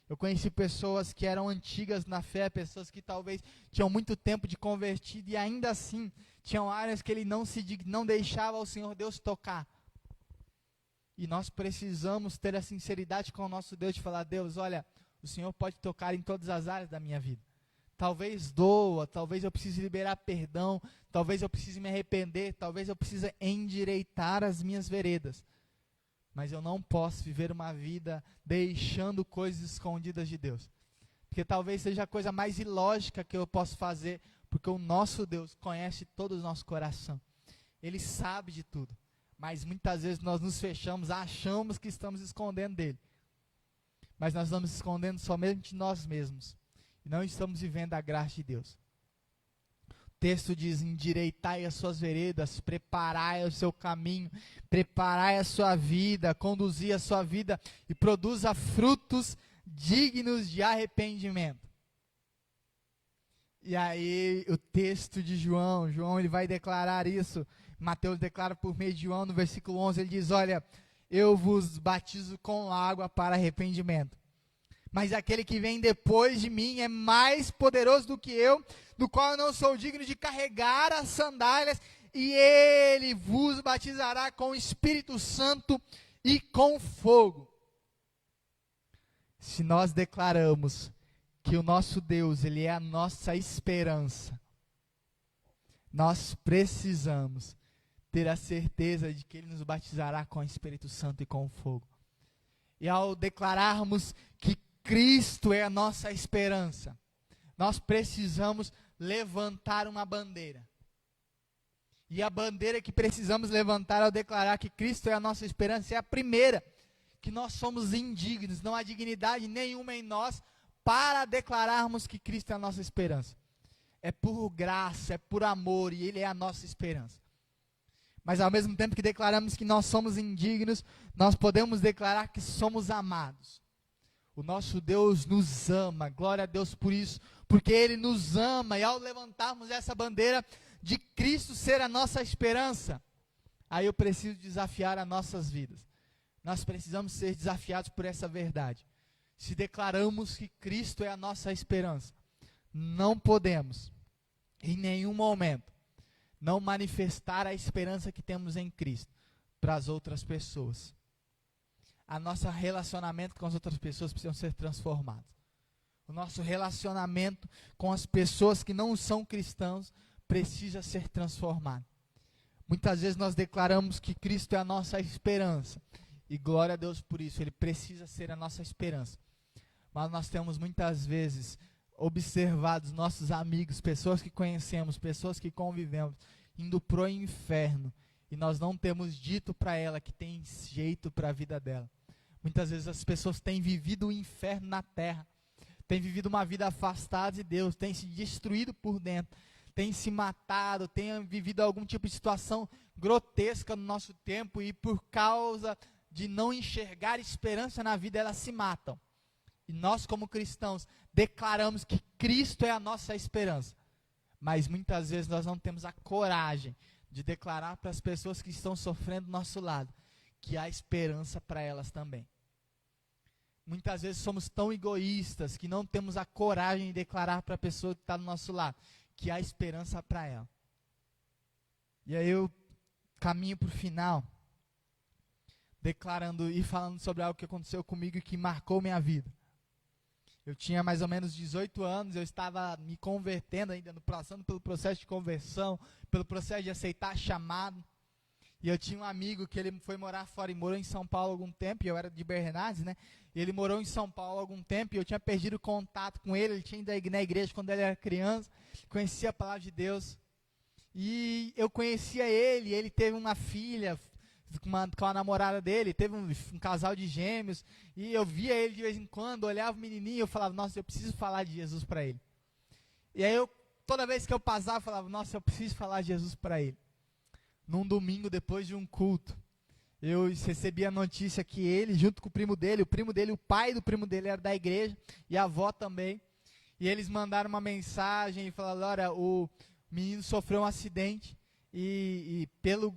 Eu conheci pessoas que eram antigas na fé, pessoas que talvez tinham muito tempo de convertido e ainda assim tinham áreas que ele não deixava o Senhor Deus tocar. E nós precisamos ter a sinceridade com o nosso Deus de falar: Deus, olha, o Senhor pode tocar em todas as áreas da minha vida. Talvez doa, talvez eu precise liberar perdão, talvez eu precise me arrepender, talvez eu precise endireitar as minhas veredas. Mas eu não posso viver uma vida deixando coisas escondidas de Deus. Porque talvez seja a coisa mais ilógica que eu posso fazer, porque o nosso Deus conhece todo o nosso coração. Ele sabe de tudo. Mas muitas vezes nós nos fechamos, achamos que estamos escondendo dele. Mas nós estamos escondendo somente de nós mesmos. E não estamos vivendo a graça de Deus. O texto diz: endireitai as suas veredas, preparai o seu caminho, preparai a sua vida, conduzi a sua vida e produza frutos dignos de arrependimento. E aí o texto de João ele vai declarar isso. Mateus declara por meio de João no versículo 11, ele diz: olha, eu vos batizo com água para arrependimento. Mas aquele que vem depois de mim é mais poderoso do que eu, do qual eu não sou digno de carregar as sandálias, e ele vos batizará com o Espírito Santo e com fogo. Se nós declaramos que o nosso Deus, ele é a nossa esperança, nós precisamos ter a certeza de que ele nos batizará com o Espírito Santo e com fogo. E ao declararmos que Cristo é a nossa esperança, nós precisamos levantar uma bandeira. E a bandeira que precisamos levantar ao declarar que Cristo é a nossa esperança é a primeira, que nós somos indignos, não há dignidade nenhuma em nós para declararmos que Cristo é a nossa esperança. É por graça, é por amor, e Ele é a nossa esperança. Mas ao mesmo tempo que declaramos que nós somos indignos, nós podemos declarar que somos amados. O nosso Deus nos ama, glória a Deus por isso, porque Ele nos ama, e ao levantarmos essa bandeira de Cristo ser a nossa esperança, aí eu preciso desafiar as nossas vidas. Nós precisamos ser desafiados por essa verdade. Se declaramos que Cristo é a nossa esperança, não podemos, em nenhum momento, não manifestar a esperança que temos em Cristo para as outras pessoas. A nosso relacionamento com as outras pessoas precisa ser transformado. O nosso relacionamento com as pessoas que não são cristãos precisa ser transformado. Muitas vezes nós declaramos que Cristo é a nossa esperança, e glória a Deus por isso, Ele precisa ser a nossa esperança. Mas nós temos muitas vezes observado nossos amigos, pessoas que conhecemos, pessoas que convivemos, indo pro inferno, e nós não temos dito para ela que tem jeito para a vida dela. Muitas vezes as pessoas têm vivido o inferno na terra, têm vivido uma vida afastada de Deus, têm se destruído por dentro, têm se matado, têm vivido algum tipo de situação grotesca no nosso tempo, e por causa de não enxergar esperança na vida, elas se matam. E nós, como cristãos, declaramos que Cristo é a nossa esperança. Mas muitas vezes nós não temos a coragem de declarar para as pessoas que estão sofrendo do nosso lado que há esperança para elas também. Muitas vezes somos tão egoístas que não temos a coragem de declarar para a pessoa que está do nosso lado que há esperança para ela. E aí eu caminho para o final, declarando e falando sobre algo que aconteceu comigo e que marcou minha vida. Eu tinha mais ou menos 18 anos, eu estava me convertendo ainda, passando pelo processo de conversão, pelo processo de aceitar chamado. E eu tinha um amigo que ele foi morar fora e morou em São Paulo há algum tempo, e eu era de Bernardes, né? Ele morou em São Paulo há algum tempo, e eu tinha perdido contato com ele tinha ido na igreja quando ele era criança, conhecia a palavra de Deus. E eu conhecia ele, ele teve uma filha com a namorada dele, teve um casal de gêmeos, e eu via ele de vez em quando, olhava o menininho, eu falava: nossa, eu preciso falar de Jesus para ele. E aí toda vez que eu passava, eu falava: nossa, eu preciso falar de Jesus para ele. Num domingo, depois de um culto, eu recebi a notícia que ele, junto com o primo dele, o pai do primo dele era da igreja, e a avó também, e eles mandaram uma mensagem e falaram: olha, o menino sofreu um acidente, e pela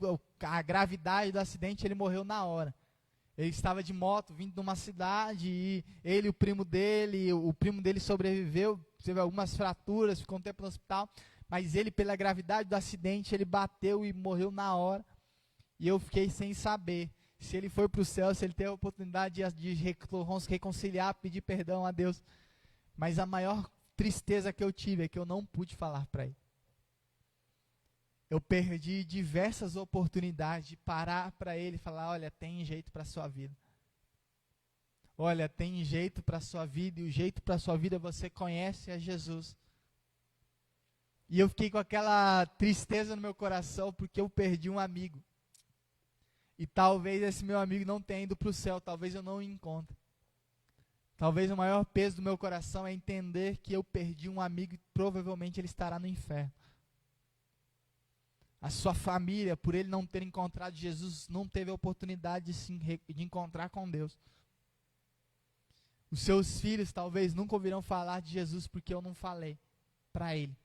gravidade do acidente, ele morreu na hora. Ele estava de moto vindo de uma cidade e ele e o primo dele sobreviveu, teve algumas fraturas, ficou um tempo no hospital, mas ele, pela gravidade do acidente, ele bateu e morreu na hora. E eu fiquei sem saber se ele foi para o céu, se ele teve a oportunidade de reconciliar, pedir perdão a Deus. Mas a maior tristeza que eu tive é que eu não pude falar para ele. Eu perdi diversas oportunidades de parar para ele e falar, olha, tem jeito para a sua vida. Olha, tem jeito para a sua vida, e o jeito para a sua vida você conhece a Jesus. E eu fiquei com aquela tristeza no meu coração porque eu perdi um amigo. E talvez esse meu amigo não tenha ido para o céu, talvez eu não o encontre. Talvez o maior peso do meu coração é entender que eu perdi um amigo e provavelmente ele estará no inferno. A sua família, por ele não ter encontrado Jesus, não teve a oportunidade de encontrar com Deus. Os seus filhos talvez nunca ouvirão falar de Jesus porque eu não falei para ele.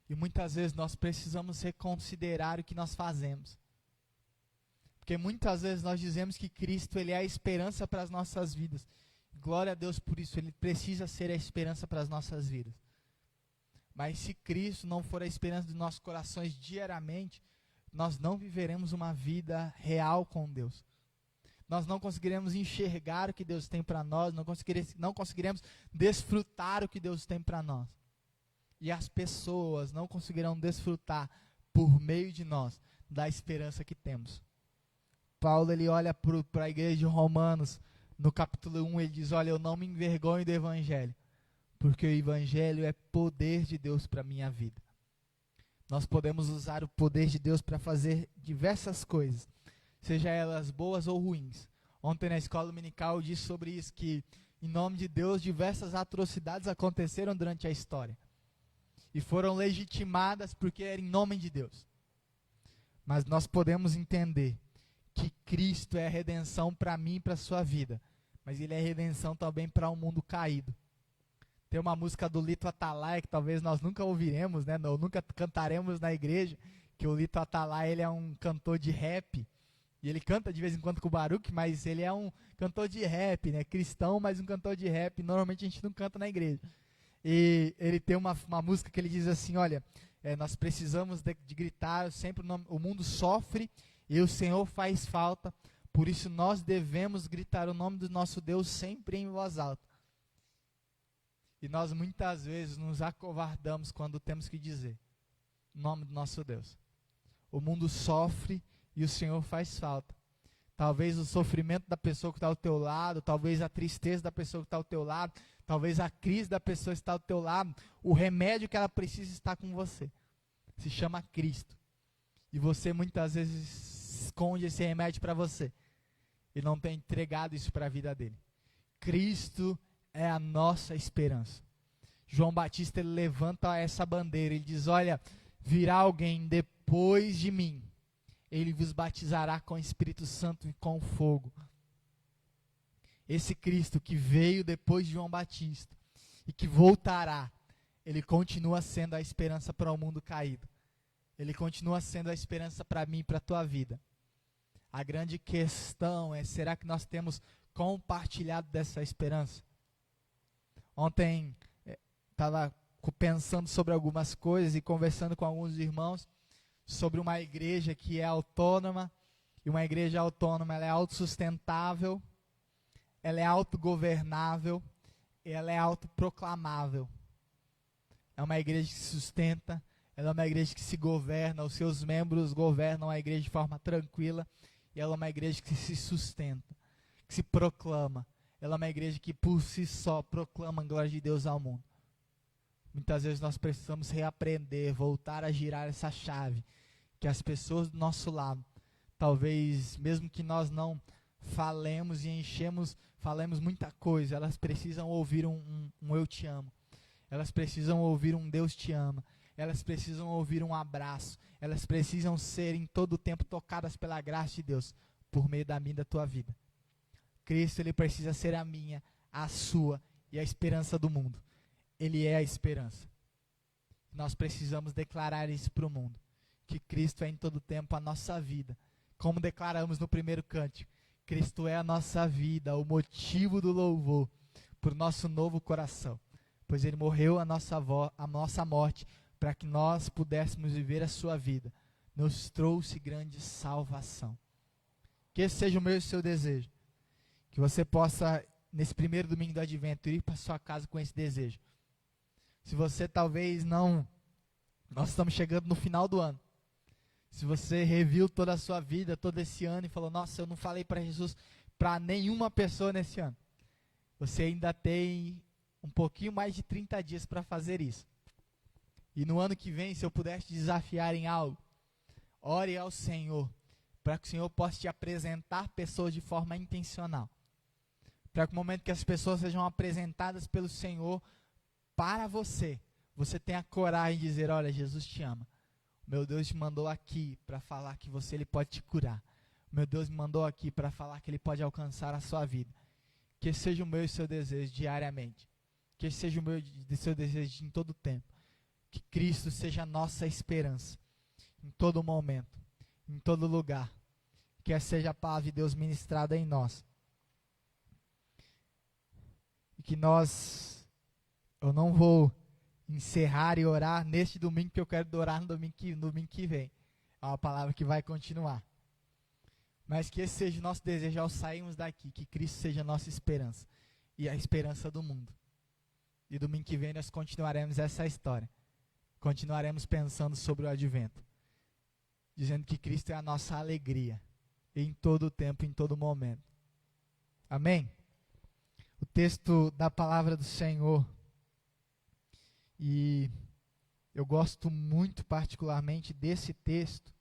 E muitas vezes nós precisamos reconsiderar o que nós fazemos. Porque muitas vezes nós dizemos que Cristo ele é a esperança para as nossas vidas. Glória a Deus por isso, ele precisa ser a esperança para as nossas vidas. Mas se Cristo não for a esperança dos nossos corações diariamente, nós não viveremos uma vida real com Deus. Nós não conseguiremos enxergar o que Deus tem para nós, não conseguiremos desfrutar o que Deus tem para nós. E as pessoas não conseguirão desfrutar por meio de nós da esperança que temos. Paulo ele olha para a igreja de Romanos, no capítulo 1, ele diz, olha, eu não me envergonho do evangelho, porque o evangelho é poder de Deus para a minha vida. Nós podemos usar o poder de Deus para fazer diversas coisas, seja elas boas ou ruins. Ontem na escola dominical eu disse sobre isso, que em nome de Deus diversas atrocidades aconteceram durante a história. E foram legitimadas porque era em nome de Deus. Mas nós podemos entender que Cristo é a redenção para mim e para a sua vida. Mas ele é a redenção também para um mundo caído. Tem uma música do Lito Atalaia que talvez nós nunca ouviremos, né? Ou nunca cantaremos na igreja, que o Lito Atalaia ele é um cantor de rap. E ele canta de vez em quando com o Baruch, mas ele é um cantor de rap, né? Cristão, mas um cantor de rap. Normalmente a gente não canta na igreja. E ele tem uma música que ele diz assim, olha, nós precisamos de gritar sempre o mundo sofre e o Senhor faz falta, por isso nós devemos gritar o nome do nosso Deus sempre em voz alta. E nós muitas vezes nos acovardamos quando temos que dizer o nome do nosso Deus. O mundo sofre e o Senhor faz falta. Talvez o sofrimento da pessoa que está ao teu lado, talvez a tristeza da pessoa que está ao teu lado, talvez a crise da pessoa que está ao teu lado, o remédio que ela precisa está com você. Se chama Cristo. E você muitas vezes esconde esse remédio para você e não tem entregado isso para a vida dele. Cristo é a nossa esperança. João Batista ele levanta essa bandeira, ele diz, olha, virá alguém depois de mim, ele vos batizará com o Espírito Santo e com fogo. Esse Cristo que veio depois de João Batista e que voltará, ele continua sendo a esperança para o mundo caído. Ele continua sendo a esperança para mim e para a tua vida. A grande questão é, será que nós temos compartilhado dessa esperança? Ontem estava pensando sobre algumas coisas e conversando com alguns irmãos sobre uma igreja que é autônoma. E uma igreja autônoma, ela é autossustentável, ela é autogovernável, ela é autoproclamável. É uma igreja que se sustenta, ela é uma igreja que se governa, os seus membros governam a igreja de forma tranquila, e ela é uma igreja que se sustenta, que se proclama. Ela é uma igreja que por si só proclama a glória de Deus ao mundo. Muitas vezes nós precisamos reaprender, voltar a girar essa chave, que as pessoas do nosso lado, talvez mesmo que nós não falemos e falemos muita coisa, elas precisam ouvir um eu te amo. Elas precisam ouvir um Deus te ama. Elas precisam ouvir um abraço. Elas precisam ser em todo o tempo tocadas pela graça de Deus, por meio da minha e da tua vida. Cristo, ele precisa ser a minha, a sua e a esperança do mundo. Ele é a esperança. Nós precisamos declarar isso para o mundo, que Cristo é em todo o tempo a nossa vida, Como declaramos no primeiro cântico, Cristo é a nossa vida, o motivo do louvor por nosso novo coração, pois Ele morreu a nossa morte para que nós pudéssemos viver a sua vida. Nos trouxe grande salvação. Que esse seja o meu e o seu desejo. Que você possa, nesse primeiro domingo do Advento, ir para sua casa com esse desejo. Se você talvez não... Nós estamos chegando no final do ano. Se você reviu toda a sua vida, todo esse ano e falou, nossa, eu não falei para Jesus para nenhuma pessoa nesse ano. Você ainda tem um pouquinho mais de 30 dias para fazer isso. E no ano que vem, se eu pudesse te desafiar em algo, ore ao Senhor, para que o Senhor possa te apresentar pessoas de forma intencional. Para que no momento que as pessoas sejam apresentadas pelo Senhor para você, você tenha coragem de dizer, olha, Jesus te ama. Meu Deus te mandou aqui para falar que Ele pode te curar. Meu Deus me mandou aqui para falar que Ele pode alcançar a sua vida. Que esse seja o meu e o seu desejo diariamente. Que esse seja o meu e o seu desejo em todo o tempo. Que Cristo seja a nossa esperança. Em todo momento. Em todo lugar. Que essa seja a palavra de Deus ministrada em nós. E que eu não vou encerrar e orar neste domingo, que eu quero orar no domingo que vem. É uma palavra que vai continuar. Mas que esse seja o nosso desejo ao sairmos daqui, que Cristo seja a nossa esperança e a esperança do mundo. E domingo que vem nós continuaremos essa história. Continuaremos pensando sobre o Advento, dizendo que Cristo é a nossa alegria, em todo o tempo, em todo momento. Amém? O texto da palavra do Senhor, e eu gosto muito particularmente desse texto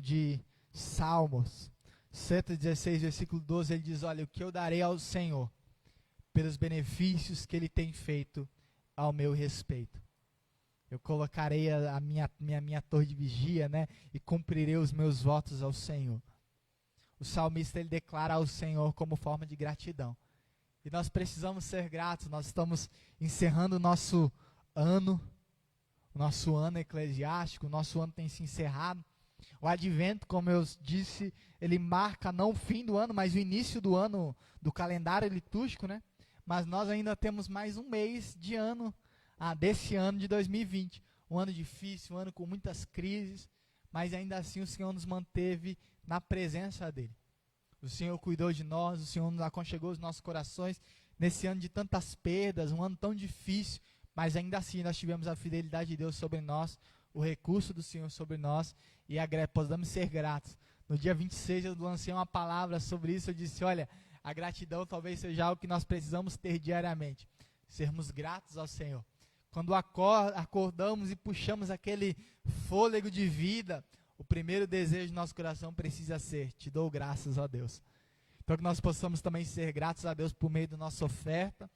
de Salmos 116, versículo 12, ele diz, olha, o que eu darei ao Senhor pelos benefícios que Ele tem feito ao meu respeito. Eu colocarei a minha torre de vigia, né, e cumprirei os meus votos ao Senhor. O salmista, ele declara ao Senhor como forma de gratidão. E nós precisamos ser gratos. Nós estamos encerrando o nosso ano eclesiástico, o nosso ano tem se encerrado. O Advento, como eu disse, ele marca não o fim do ano, mas o início do ano, do calendário litúrgico, né? Mas nós ainda temos mais um mês de ano, desse ano de 2020. Um ano difícil, um ano com muitas crises, mas ainda assim o Senhor nos manteve na presença dEle. O Senhor cuidou de nós, o Senhor nos aconchegou os nossos corações nesse ano de tantas perdas, um ano tão difícil, mas ainda assim nós tivemos a fidelidade de Deus sobre nós, o recurso do Senhor sobre nós, e podemos ser gratos. No dia 26 eu lancei uma palavra sobre isso, eu disse, olha, a gratidão talvez seja algo que nós precisamos ter diariamente, sermos gratos ao Senhor. Quando acordamos e puxamos aquele fôlego de vida, o primeiro desejo do nosso coração precisa ser, te dou graças a Deus. Então que nós possamos também ser gratos a Deus por meio da nossa oferta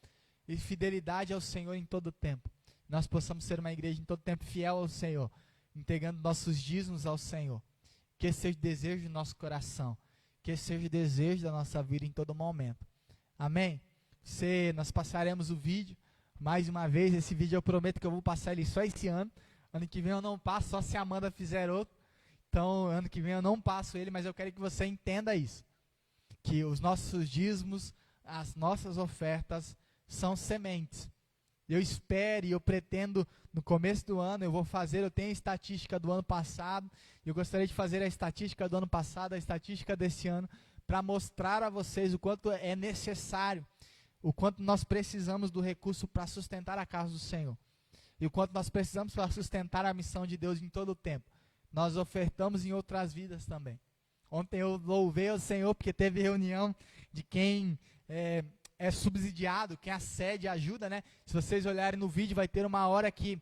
e fidelidade ao Senhor em todo o tempo. Nós possamos ser uma igreja em todo o tempo fiel ao Senhor, entregando nossos dízimos ao Senhor. Que esse seja o desejo do nosso coração, que esse seja o desejo da nossa vida em todo momento. Amém? Nós passaremos o vídeo, mais uma vez, esse vídeo eu prometo que eu vou passar ele só esse ano. Ano que vem eu não passo, só se a Amanda fizer outro. Então, ano que vem eu não passo ele, mas eu quero que você entenda isso. Que os nossos dízimos, as nossas ofertas são sementes. Eu espero e eu pretendo, no começo do ano, eu tenho a estatística do ano passado, e eu gostaria de fazer a estatística do ano passado, a estatística desse ano, para mostrar a vocês o quanto é necessário, o quanto nós precisamos do recurso para sustentar a casa do Senhor. E o quanto nós precisamos para sustentar a missão de Deus em todo o tempo. Nós ofertamos em outras vidas também. Ontem eu louvei ao Senhor porque teve reunião de quem é subsidiado, quem a sede ajuda, né? Se vocês olharem no vídeo, vai ter uma hora que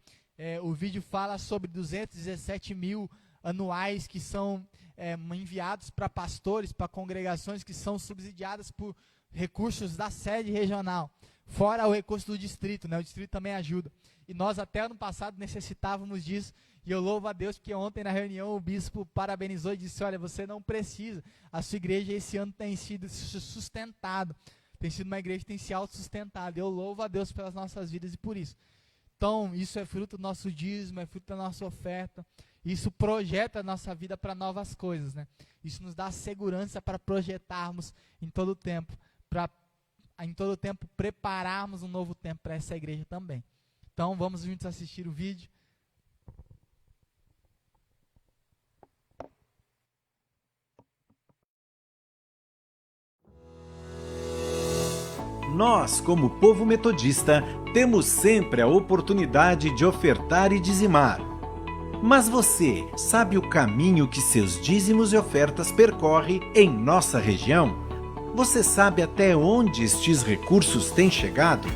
o vídeo fala sobre 217 mil anuais que são enviados para pastores, para congregações que são subsidiadas por recursos da sede regional, fora o recurso do distrito, né? O distrito também ajuda. E nós até ano passado necessitávamos disso, e eu louvo a Deus porque ontem na reunião o bispo parabenizou e disse, olha, você não precisa, a sua igreja esse ano tem sido sustentado, tem sido uma igreja que tem se autossustentado. Eu louvo a Deus pelas nossas vidas e por isso. Então, isso é fruto do nosso dízimo, é fruto da nossa oferta. Isso projeta a nossa vida para novas coisas, né? Isso nos dá segurança para projetarmos em todo o tempo, para em todo o tempo prepararmos um novo tempo para essa igreja também. Então vamos juntos assistir o vídeo. Nós, como povo metodista, temos sempre a oportunidade de ofertar e dizimar. Mas você sabe o caminho que seus dízimos e ofertas percorrem em nossa região? Você sabe até onde estes recursos têm chegado?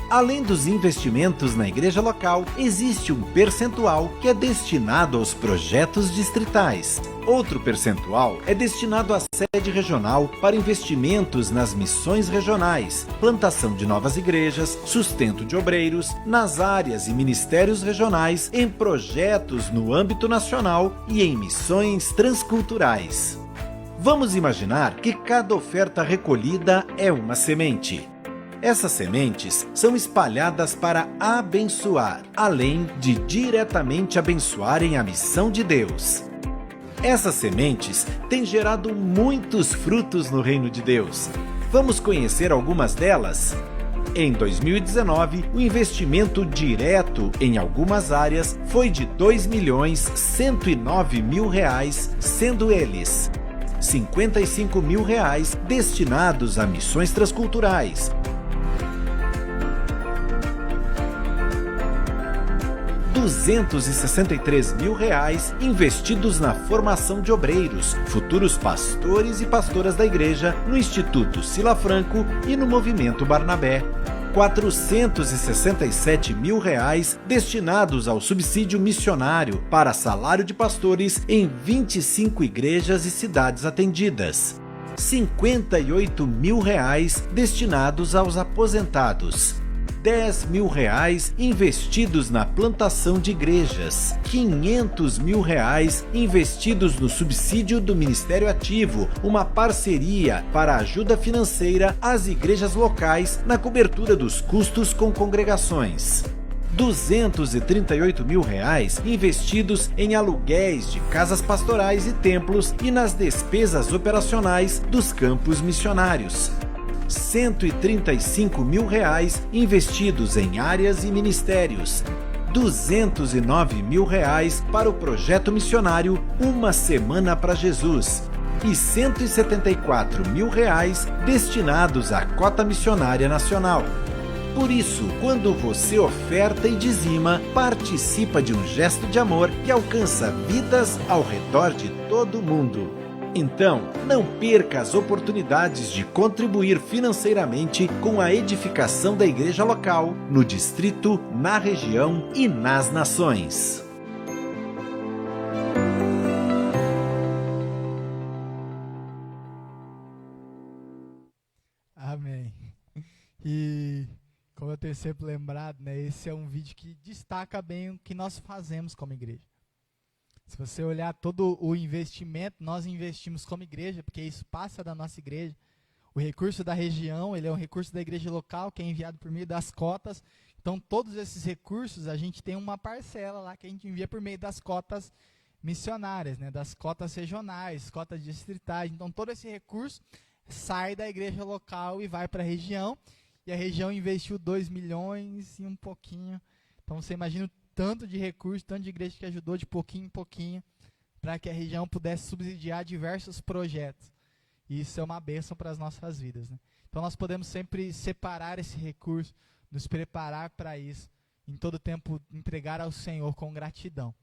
Além dos investimentos na igreja local, existe um percentual que é destinado aos projetos distritais. Outro percentual é destinado à sede regional para investimentos nas missões regionais, plantação de novas igrejas, sustento de obreiros, nas áreas e ministérios regionais, em projetos no âmbito nacional e em missões transculturais. Vamos imaginar que cada oferta recolhida é uma semente. Essas sementes são espalhadas para abençoar, além de diretamente abençoarem a missão de Deus. Essas sementes têm gerado muitos frutos no reino de Deus. Vamos conhecer algumas delas? Em 2019, o investimento direto em algumas áreas foi de R$ 2.109.000, sendo eles R$ 55.000 destinados a missões transculturais, R$ 263.000 investidos na formação de obreiros, futuros pastores e pastoras da igreja, no Instituto Sila Franco e no Movimento Barnabé. R$ 467.000 destinados ao subsídio missionário para salário de pastores em 25 igrejas e cidades atendidas. R$ 58.000 destinados aos aposentados. R$ 10.000 investidos na plantação de igrejas, R$ 500.000 investidos no subsídio do Ministério Ativo, uma parceria para ajuda financeira às igrejas locais na cobertura dos custos com congregações. R$ 238.000 investidos em aluguéis de casas pastorais e templos e nas despesas operacionais dos campos missionários. R$ 135.000 investidos em áreas e ministérios, R$ 209.000 para o projeto missionário Uma Semana para Jesus e R$ 174.000 destinados à cota missionária nacional. Por isso, quando você oferta e dizima, participa de um gesto de amor que alcança vidas ao redor de todo o mundo. Então, não perca as oportunidades de contribuir financeiramente com a edificação da igreja local, no distrito, na região e nas nações. Amém. E como eu tenho sempre lembrado, né, esse é um vídeo que destaca bem o que nós fazemos como igreja. Se você olhar todo o investimento, nós investimos como igreja, porque isso passa da nossa igreja. O recurso da região, ele é um recurso da igreja local, que é enviado por meio das cotas. Então, todos esses recursos, a gente tem uma parcela lá que a gente envia por meio das cotas missionárias, né, das cotas regionais, cotas distritais. Então, todo esse recurso sai da igreja local e vai para a região. E a região investiu 2 milhões e um pouquinho. Então, você imagina o tanto de recurso, tanto de igreja que ajudou de pouquinho em pouquinho para que a região pudesse subsidiar diversos projetos. E isso é uma bênção para as nossas vidas, né? Então nós podemos sempre separar esse recurso, nos preparar para isso, em todo tempo entregar ao Senhor com gratidão.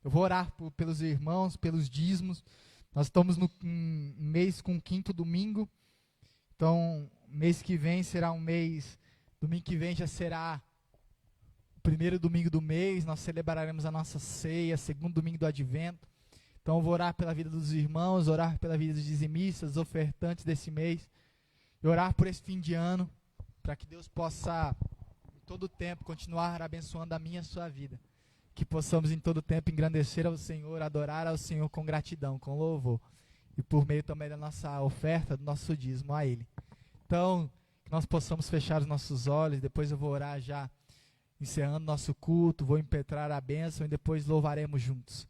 Eu vou orar pelos irmãos, pelos dízimos. Nós estamos no mês com o 5º domingo, então mês que vem será um mês, domingo que vem já será o primeiro domingo do mês, nós celebraremos a nossa ceia, segundo domingo do Advento. Então eu vou orar pela vida dos irmãos, orar pela vida dos dizimistas, dos ofertantes desse mês, e orar por esse fim de ano, para que Deus possa, em todo o tempo, continuar abençoando a minha e a sua vida. Que possamos, em todo o tempo, engrandecer ao Senhor, adorar ao Senhor com gratidão, com louvor, e por meio também da nossa oferta, do nosso dízimo a Ele. Então, que nós possamos fechar os nossos olhos, depois eu vou orar já, encerrando nosso culto, vou impetrar a bênção e depois louvaremos juntos.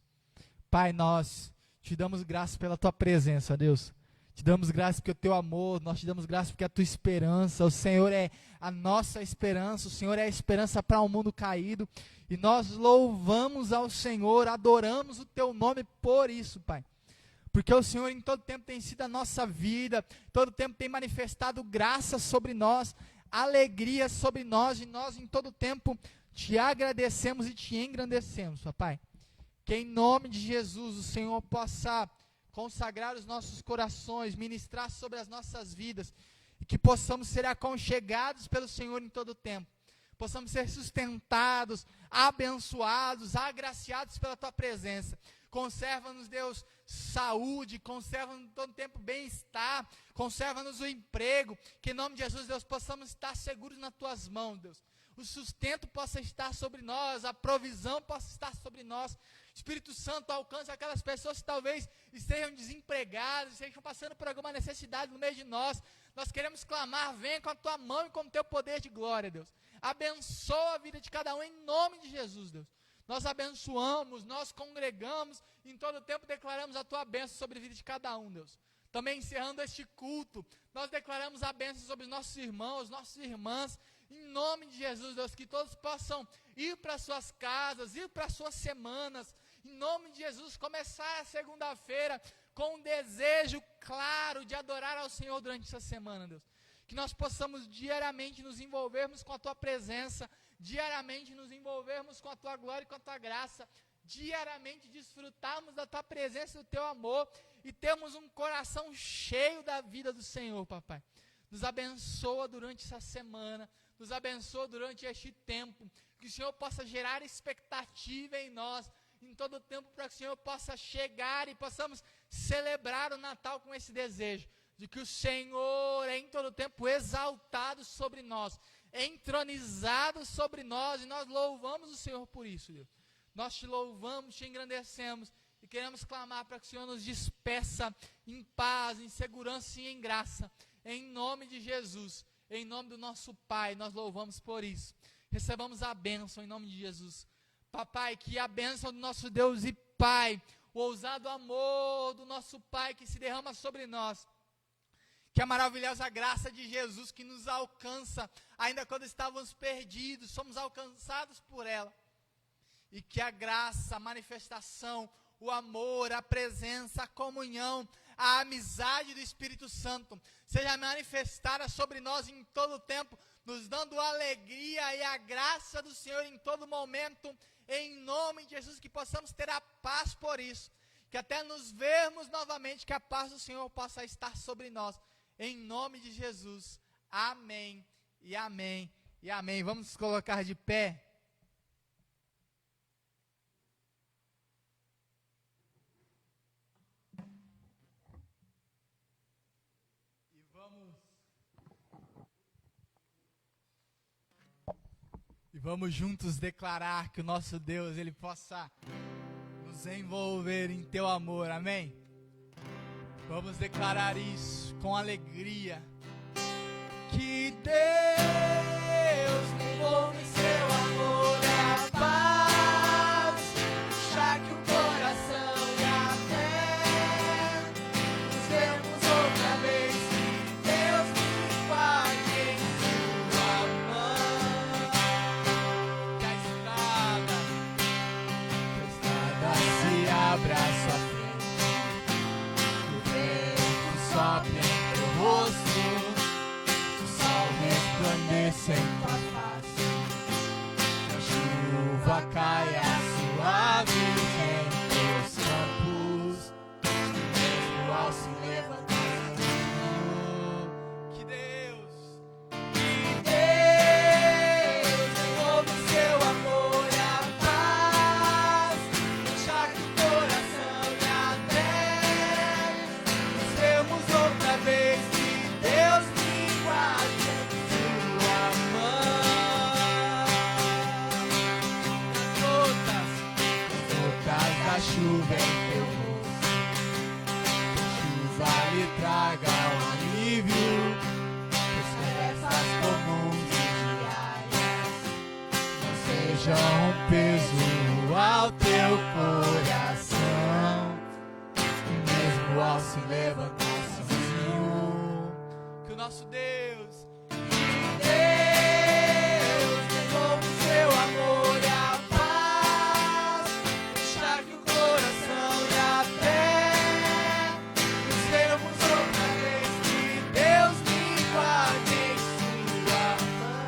Pai, nós te damos graças pela tua presença, Deus. Te damos graças pelo teu amor, nós te damos graças porque a tua esperança, o Senhor é a nossa esperança, o Senhor é a esperança para um mundo caído, e nós louvamos ao Senhor, adoramos o teu nome por isso, Pai. Porque o Senhor em todo tempo tem sido a nossa vida, todo tempo tem manifestado graça sobre nós, alegria sobre nós, e nós em todo tempo te agradecemos e te engrandecemos, Pai. Que em nome de Jesus o Senhor possa consagrar os nossos corações, ministrar sobre as nossas vidas, e que possamos ser aconchegados pelo Senhor em todo tempo, possamos ser sustentados, abençoados, agraciados pela tua presença. Conserva-nos, Deus, saúde, conserva-nos em todo tempo bem-estar, conserva-nos o emprego, que em nome de Jesus, Deus, possamos estar seguros nas tuas mãos, Deus. O sustento possa estar sobre nós, a provisão possa estar sobre nós. Espírito Santo, alcance aquelas pessoas que talvez estejam desempregadas, estejam passando por alguma necessidade no meio de nós. Nós queremos clamar, venha com a tua mão e com o teu poder de glória, Deus. Abençoa a vida de cada um em nome de Jesus, Deus. Nós abençoamos, nós congregamos, em todo o tempo declaramos a tua bênção sobre a vida de cada um, Deus. Também encerrando este culto, nós declaramos a bênção sobre os nossos irmãos, nossas irmãs, em nome de Jesus, Deus, que todos possam ir para suas casas, ir para suas semanas, em nome de Jesus, começar a segunda-feira com um desejo claro de adorar ao Senhor durante essa semana, Deus. Que nós possamos diariamente nos envolvermos com a tua presença, diariamente nos envolvermos com a tua glória e com a tua graça, diariamente desfrutarmos da tua presença e do teu amor, e termos um coração cheio da vida do Senhor, papai. Nos abençoa durante essa semana, nos abençoa durante este tempo, que o Senhor possa gerar expectativa em nós, em todo o tempo, para que o Senhor possa chegar e possamos celebrar o Natal com esse desejo, de que o Senhor é em todo o tempo exaltado sobre nós, entronizado sobre nós, e nós louvamos o Senhor por isso, Deus. Nós te louvamos, te engrandecemos, e queremos clamar para que o Senhor nos despeça em paz, em segurança e em graça, em nome de Jesus, em nome do nosso Pai, nós louvamos por isso. Recebamos a bênção em nome de Jesus. Papai, que a bênção do nosso Deus e Pai, o ousado amor do nosso Pai que se derrama sobre nós, que a maravilhosa graça de Jesus que nos alcança, ainda quando estávamos perdidos, somos alcançados por ela, e que a graça, a manifestação, o amor, a presença, a comunhão, a amizade do Espírito Santo seja manifestada sobre nós em todo o tempo, nos dando alegria e a graça do Senhor em todo momento, em nome de Jesus, que possamos ter a paz por isso, que até nos vermos novamente, que a paz do Senhor possa estar sobre nós, em nome de Jesus, amém, e amém, e amém. Vamos nos colocar de pé. E vamos juntos declarar que o nosso Deus, Ele possa nos envolver em teu amor, amém? Vamos declarar isso com alegria. Que Deus me envolva em seu amor e a paz, já que o coração e a fé nos vemos outra vez. Deus me guarde em sua mão. Que a estrada se abra à sua frente, o vento sopre em teu rosto, o sol resplandece em tua face, que a chuva caia suave em teus campos, mesmo ao se levantando. Que Deus envolva o seu amor e a paz, deixar que o coração e a fé nos vemos outra vez. Que Deus me guarde em sua mão. As gotas da chuva em teu rosto, que a chuva lhe traga um alívio, que as tarefas comuns e diárias não sejam um peso ao teu coração. se levantar sozinho. Que o nosso Deus, devolve o seu amor e a paz, enxergue o coração e a fé, nos vemos outra vez, que Deus me guarde em sua mão.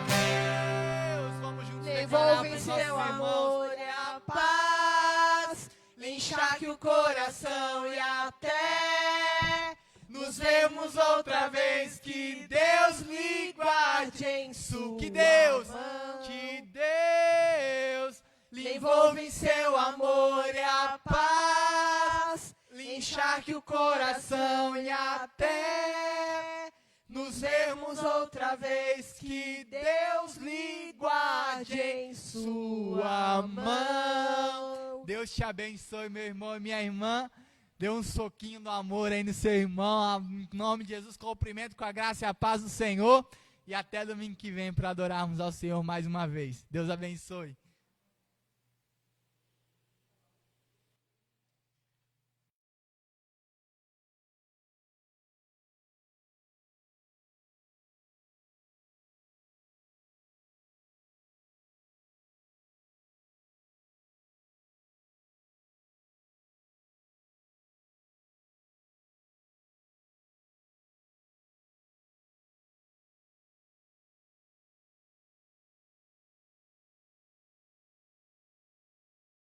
Deus, vamos juntos Devolve declarar seu pros nossos amor e a paz, enxergue o coração e até nos vemos outra vez, que Deus me guarde em sua Que Deus, mão. que Deus lhe Envolve em seu amor e a paz, encharque o coração e até nos vermos outra vez, que Deus lhe guarde em sua mão. Deus te abençoe, meu irmão e minha irmã. Dê um soquinho do amor aí no seu irmão. Em nome de Jesus, cumprimento com a graça e a paz do Senhor. E até domingo que vem para adorarmos ao Senhor mais uma vez. Deus abençoe.